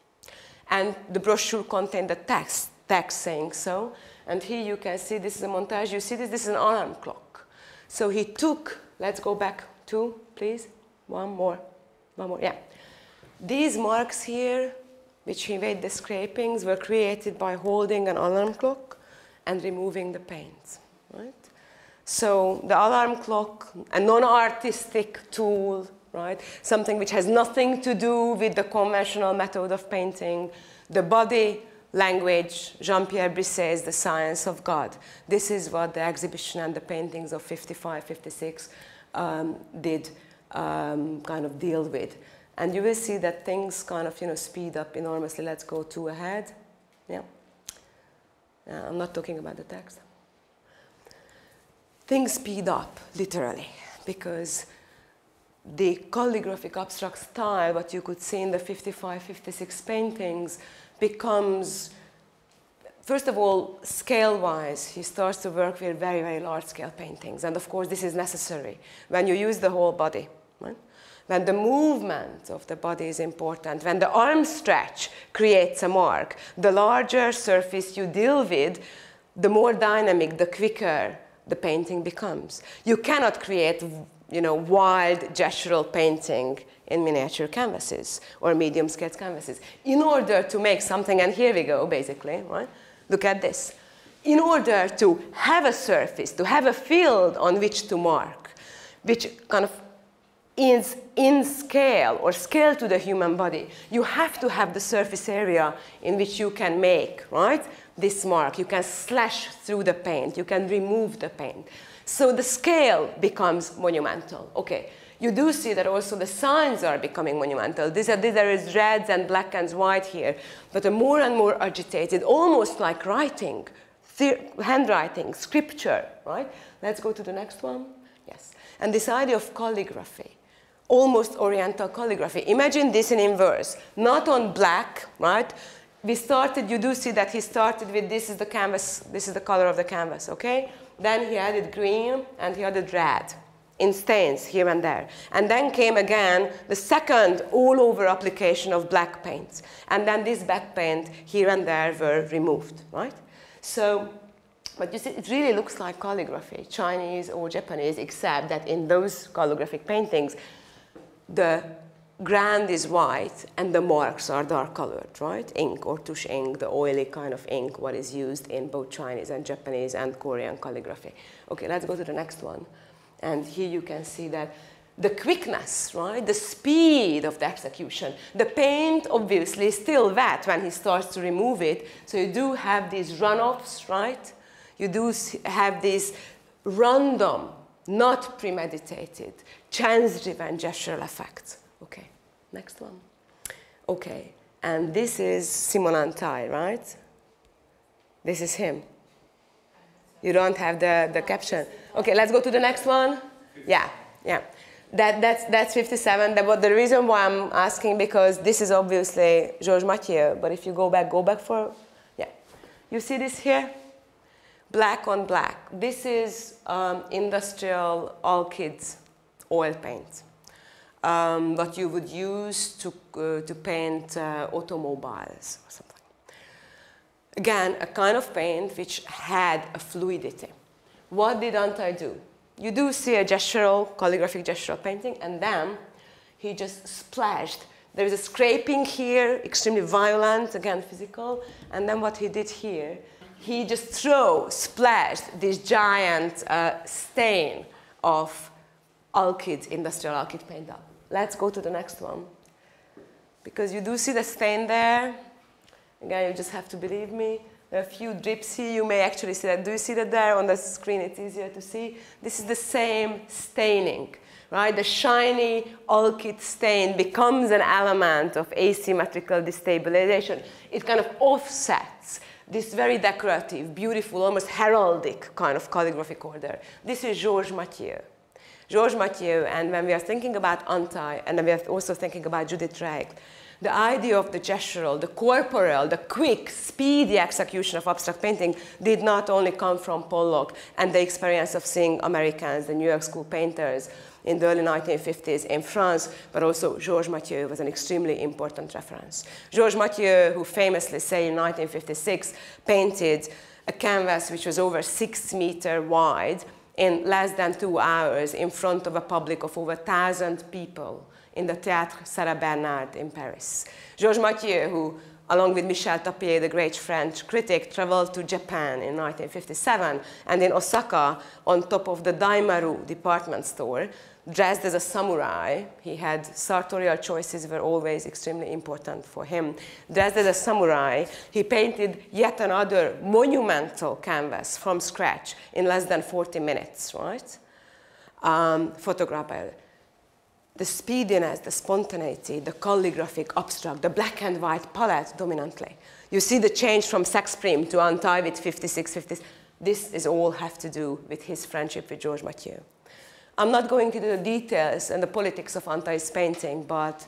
And the brochure contained the text saying so. And here you can see, this is a montage, you see this is an alarm clock. So he took, let's go back to, please, one more, yeah. These marks here, which he made the scrapings, were created by holding an alarm clock and removing the paint, right? So the alarm clock, a non-artistic tool, right? Something which has nothing to do with the conventional method of painting. The body, language, Jean-Pierre Brisset's The Science of God. This is what the exhibition and the paintings of 55, 56 did kind of deal with. And you will see that things kind of, speed up enormously. Let's go two ahead. Yeah. I'm not talking about the text. Things speed up, literally, because the calligraphic abstract style, what you could see in the 55, 56 paintings, becomes, first of all, scale-wise, he starts to work with very, very large-scale paintings. And of course, this is necessary when you use the whole body, right? When the movement of the body is important, when the arm stretch creates a mark, the larger surface you deal with, the more dynamic, the quicker the painting becomes. You cannot create, wild gestural painting in miniature canvases or medium-scale canvases. In order to make something, and here we go, basically, right? Look at this. In order to have a surface, to have a field on which to mark, which kind of is in scale or scale to the human body, you have to have the surface area in which you can make, right, this mark. You can slash through the paint. You can remove the paint. So the scale becomes monumental. Okay, you do see that also the signs are becoming monumental. There is reds and black and white here, but a more and more agitated, almost like writing, handwriting, scripture, right? Let's go to the next one. Yes. And this idea of calligraphy, almost oriental calligraphy. Imagine this in inverse, not on black, right? You do see that he started with, this is the canvas, this is the color of the canvas, okay? Then he added green and he added red in stains here and there. And then came again the second all-over application of black paints. And then this black paint here and there were removed, right? So, but you see, it really looks like calligraphy, Chinese or Japanese, except that in those calligraphic paintings, the ground is white and the marks are dark colored, right? Ink or touche ink, the oily kind of ink, what is used in both Chinese and Japanese and Korean calligraphy. Okay, let's go to the next one. And here you can see that the quickness, right? The speed of the execution. The paint, obviously, is still wet when he starts to remove it. So you do have these runoffs, right? You do have these random, not premeditated, chance-driven gestural effects. Okay, next one. Okay, and this is Simon Hantai, right? This is him. You don't have the caption. Okay, let's go to the next one. Yeah, yeah. That's 57. But the reason why I'm asking, because this is obviously Georges Mathieu, but if you go back for, yeah. You see this here? Black on black. This is industrial alkyds oil paint. What you would use to paint automobiles or something. Again, a kind of paint which had a fluidity. What did Hantai do? You do see a gestural, calligraphic gestural painting, and then he just splashed. There is a scraping here, extremely violent, again physical, and then what he did here, he just splashed this giant stain of alkyd, industrial alkyd paint up. Let's go to the next one. Because you do see the stain there. Again, you just have to believe me. There are a few drips here. You may actually see that. Do you see that there on the screen? It's easier to see. This is the same staining, right? The shiny alkyd stain becomes an element of asymmetrical destabilization. It kind of offsets this very decorative, beautiful, almost heraldic kind of calligraphic order. This is Georges Mathieu. Georges Mathieu, and when we are thinking about Hantai, and we are also thinking about Judith Reich, the idea of the gestural, the corporeal, the quick, speedy execution of abstract painting did not only come from Pollock and the experience of seeing Americans, the New York School painters in the early 1950s in France, but also Georges Mathieu was an extremely important reference. Georges Mathieu, who famously, say in 1956, painted a canvas which was over 6 meters wide in less than 2 hours in front of a public of over 1,000 people in the Théâtre Sarah Bernard in Paris. Georges Mathieu, who, along with Michel Tapier, the great French critic, traveled to Japan in 1957, and in Osaka, on top of the Daimaru department store, dressed as a samurai. He had sartorial choices were always extremely important for him. Dressed as a samurai, he painted yet another monumental canvas from scratch in less than 40 minutes, right? Photographed by the speediness, the spontaneity, the calligraphic abstract, the black and white palette dominantly. You see the change from Sex Prime to Hantai with 56, 50. This is all have to do with his friendship with Georges Mathieu. I'm not going into the details and the politics of Hantai's painting, but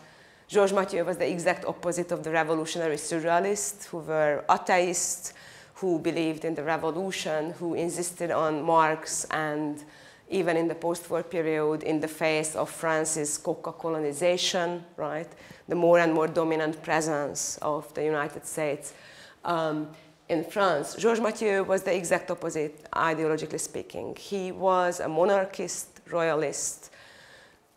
Georges Mathieu was the exact opposite of the revolutionary surrealists who were atheists, who believed in the revolution, who insisted on Marx, and even in the post-war period, in the face of France's colonization, right? The more and more dominant presence of the United States in France. Georges Mathieu was the exact opposite, ideologically speaking. He was a monarchist, royalist,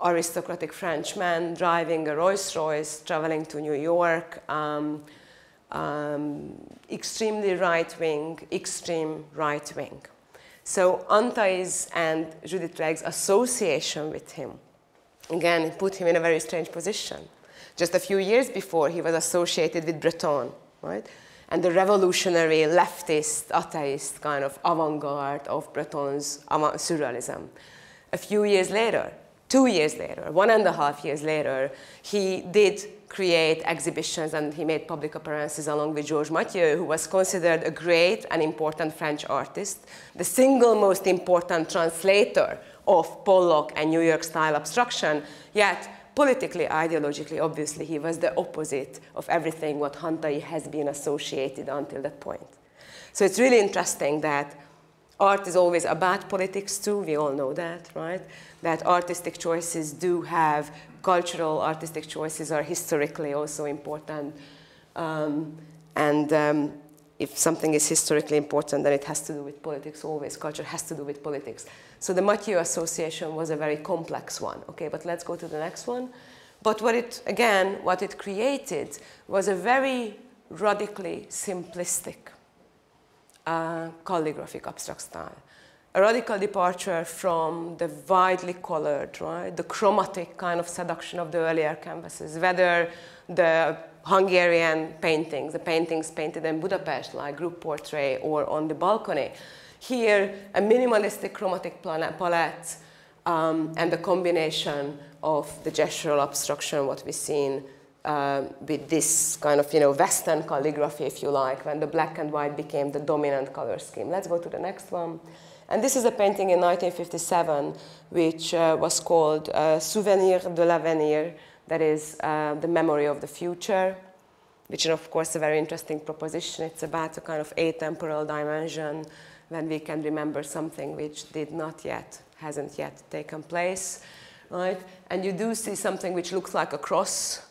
aristocratic Frenchman driving a Rolls-Royce, traveling to New York, extremely right-wing, extreme right-wing. So Hantai's and Judith Reich's association with him, again, it put him in a very strange position. Just a few years before, he was associated with Breton, right? And the revolutionary, leftist, atheist kind of avant-garde of Breton's surrealism. A few years later, 2 years later, 1.5 years later, he did create exhibitions and he made public appearances along with Georges Mathieu, who was considered a great and important French artist, the single most important translator of Pollock and New York style abstraction, yet politically, ideologically, obviously, he was the opposite of everything what Hantai has been associated until that point. So it's really interesting that art is always about politics too, we all know that, right? That artistic choices do have, cultural artistic choices are historically also important. If something is historically important, then it has to do with politics always. Culture has to do with politics. So the Mathieu association was a very complex one. Okay, but let's go to the next one. But what it created was a very radically simplistic calligraphic abstract style. a radical departure from the widely colored, right, the chromatic kind of seduction of the earlier canvases, whether the Hungarian paintings, the paintings painted in Budapest, like group portrait or on the balcony. Here, a minimalistic chromatic palette and the combination of the gestural abstraction, what we've seen with this kind of, Western calligraphy, if you like, when the black and white became the dominant color scheme. Let's go to the next one. And this is a painting in 1957, which was called Souvenir de l'avenir, that is the memory of the future, which is, of course, a very interesting proposition. It's about a kind of atemporal dimension when we can remember something which did not yet, hasn't yet taken place, right? And you do see something which looks like a cross,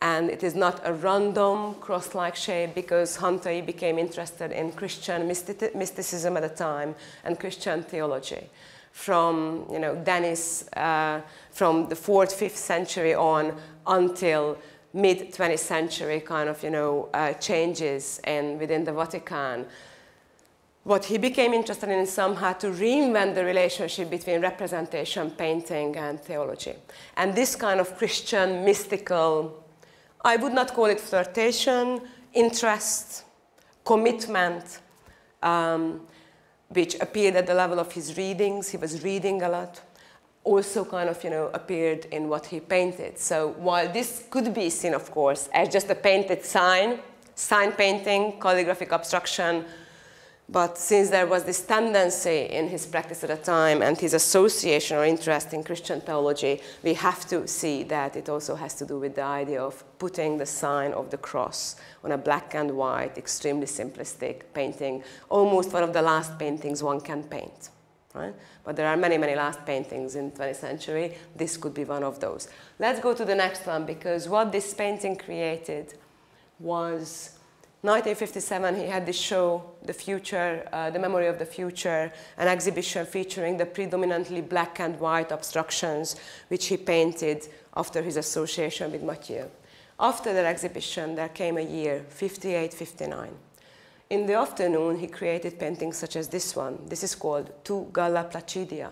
and it is not a random cross-like shape, because Hantai became interested in Christian mysticism at the time and Christian theology. From Denis, from the 4th, 5th century on until mid-20th century kind of changes within the Vatican. What he became interested in somehow to reinvent the relationship between representation, painting, and theology. And this kind of Christian mystical, I would not call it flirtation, interest, commitment, which appeared at the level of his readings. He was reading a lot. Also kind of, appeared in what he painted. So while this could be seen, of course, as just a painted sign painting, calligraphic abstraction, but since there was this tendency in his practice at the time and his association or interest in Christian theology, we have to see that it also has to do with the idea of putting the sign of the cross on a black and white, extremely simplistic painting, almost one of the last paintings one can paint. Right? But there are many, many last paintings in the 20th century. This could be one of those. Let's go to the next one, because what this painting created was 1957, he had this show, The Future, The Memory of the Future, an exhibition featuring the predominantly black and white abstractions which he painted after his association with Mathieu. After that exhibition, there came a year, 58, 59. In the afternoon, he created paintings such as this one. This is called To Galla Placidia.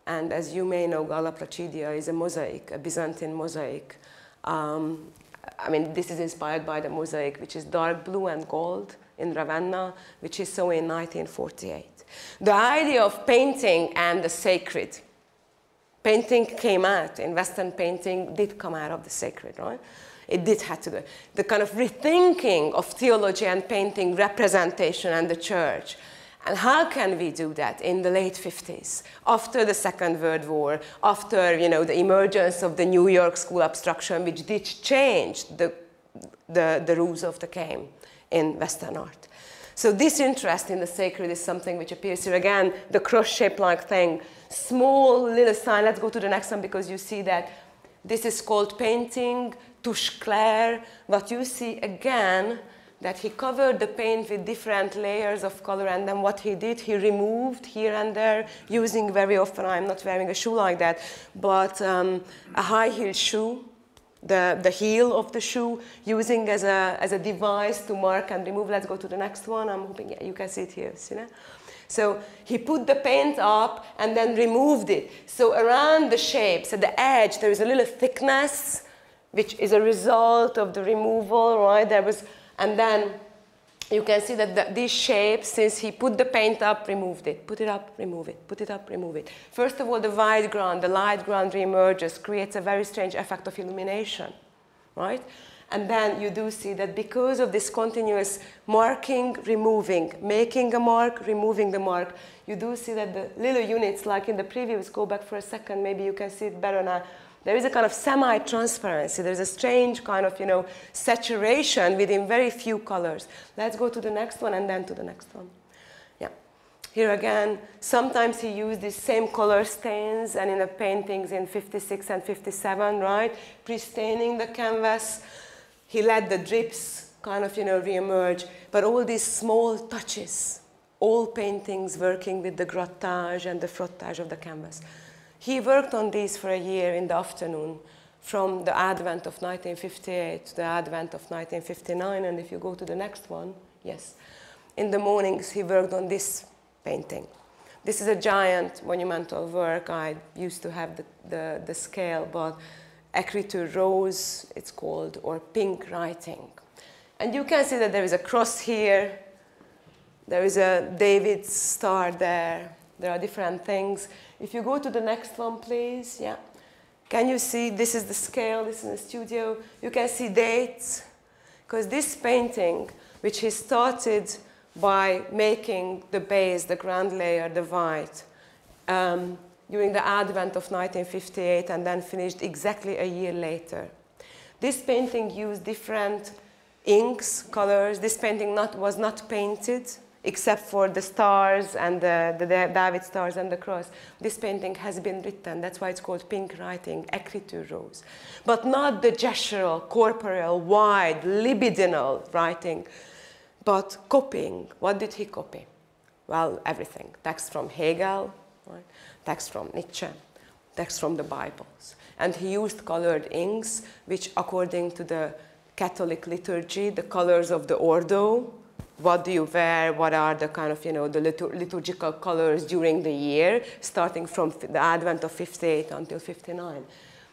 And as you may know, Galla Placidia is a mosaic, a Byzantine mosaic. I mean, this is inspired by the mosaic, which is dark blue and gold in Ravenna, which is so in 1948. The idea of painting and the sacred. Painting came out, in Western painting, did come out of the sacred, right? It did have to do. The kind of rethinking of theology and painting, representation and the church. And how can we do that in the late 50s, after the Second World War, after the emergence of the New York School abstraction, which did change the rules of the game in Western art. So this interest in the sacred is something which appears here again, the cross-shaped like thing, small little sign. Let's go to the next one, because you see that this is called painting, touche claire. What you see again, that he covered the paint with different layers of color, and then what he did, he removed here and there, using very often, I'm not wearing a shoe like that, but a high-heeled shoe, the heel of the shoe, using as a device to mark and remove. Let's go to the next one. I'm hoping you can see it here. See that? So he put the paint up and then removed it. So around the shapes, at the edge, there is a little thickness, which is a result of the removal, right? And then you can see that these shapes, since he put the paint up, removed it, put it up, remove it, put it up, remove it. First of all, the white ground, the light ground reemerges, creates a very strange effect of illumination, right? And then you do see that because of this continuous marking, removing, making a mark, removing the mark, you do see that the little units, like in the previous, go back for a second, maybe you can see it better now. There is a kind of semi-transparency. There's a strange kind of, saturation within very few colors. Let's go to the next one and then to the next one. Yeah. Here again, sometimes he used these same color stains, and in the paintings in 56 and 57, right? Pre-staining the canvas. He let the drips kind of, reemerge. But all these small touches, all paintings working with the grattage and the frottage of the canvas. He worked on these for a year in the afternoon, from the advent of 1958 to the advent of 1959. And if you go to the next one, yes. In the mornings, he worked on this painting. This is a giant monumental work. I used to have the scale, but écriture rose, it's called, or pink writing. And you can see that there is a cross here. There is a David's star there. There are different things. If you go to the next one, please, yeah. Can you see, this is the scale, this is the studio. You can see dates, because this painting, which he started by making the base, the ground layer, the white, during the advent of 1958, and then finished exactly a year later. This painting used different inks, colors. This painting was not painted, except for the stars and the David stars and the cross. This painting has been written. That's why it's called pink writing, écriture rose. But not the gestural, corporeal, wide, libidinal writing, but copying. What did he copy? Well, everything. Text from Hegel, right? Text from Nietzsche, text from the Bibles. And he used colored inks, which according to the Catholic liturgy, the colors of the Ordo, what do you wear, what are the kind of, the liturgical colors during the year, starting from the advent of 58 until 59.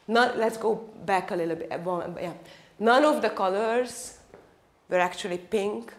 Let's go back a little bit. Yeah. None of the colors were actually pink.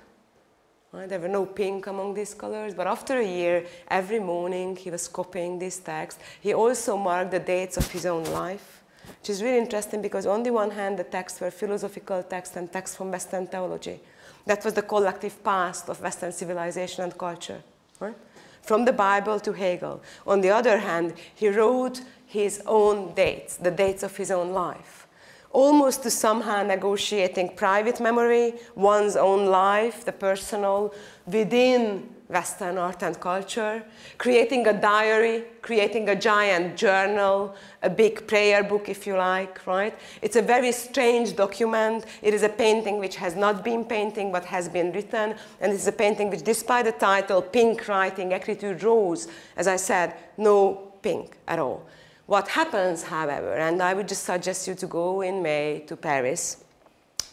Right? There were no pink among these colors, but after a year, every morning he was copying this text. He also marked the dates of his own life, which is really interesting because on the one hand, the texts were philosophical texts and texts from Western theology. That was the collective past of Western civilization and culture, right? From the Bible to Hegel. On the other hand, he wrote his own dates, the dates of his own life, almost to somehow negotiating private memory, one's own life, the personal, within Western art and culture, creating a diary, creating a giant journal, a big prayer book, if you like, right? It's a very strange document. It is a painting which has not been painting, but has been written. And it's a painting which, despite the title, pink writing, écriture rose, as I said, no pink at all. What happens, however, and I would just suggest you to go in May to Paris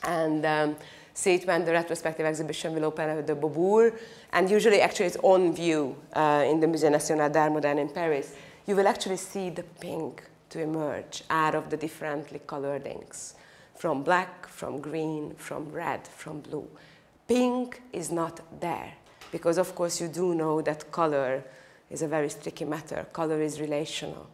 and see it when the retrospective exhibition will open at the Beaubourg, and usually actually it's on view in the Musée National d'Art Moderne in Paris. You will actually see the pink to emerge out of the differently colored inks, from black, from green, from red, from blue. Pink is not there, because of course you do know that color is a very tricky matter. Color is relational.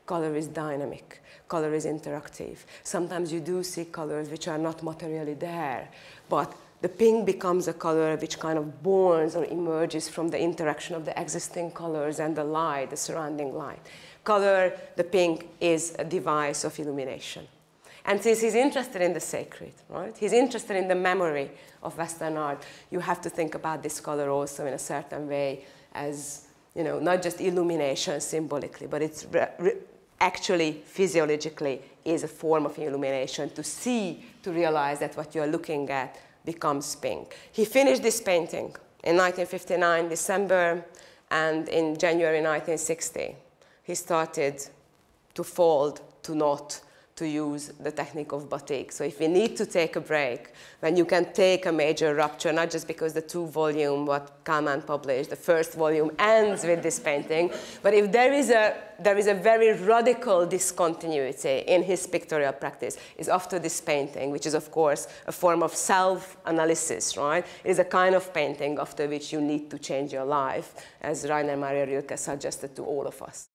Color is dynamic. Color is interactive. Sometimes you do see colors which are not materially there, but the pink becomes a color which kind of borns or emerges from the interaction of the existing colors and the light, the surrounding light. Color, the pink, is a device of illumination. And since he's interested in the sacred, right? He's interested in the memory of Western art, you have to think about this color also in a certain way as, not just illumination symbolically, but it's actually, physiologically, is a form of illumination to see, to realize that what you're looking at becomes pink. He finished this painting in 1959, December, and in January 1960, he started to fold, to knot, to use the technique of batik. So if we need to take a break, when you can take a major rupture, not just because the 2-volume, what Kalman published, the first volume ends with this painting, but if there is a very radical discontinuity in his pictorial practice, is after this painting, which is of course a form of self-analysis, right? It is a kind of painting after which you need to change your life, as Rainer Maria Rilke suggested to all of us.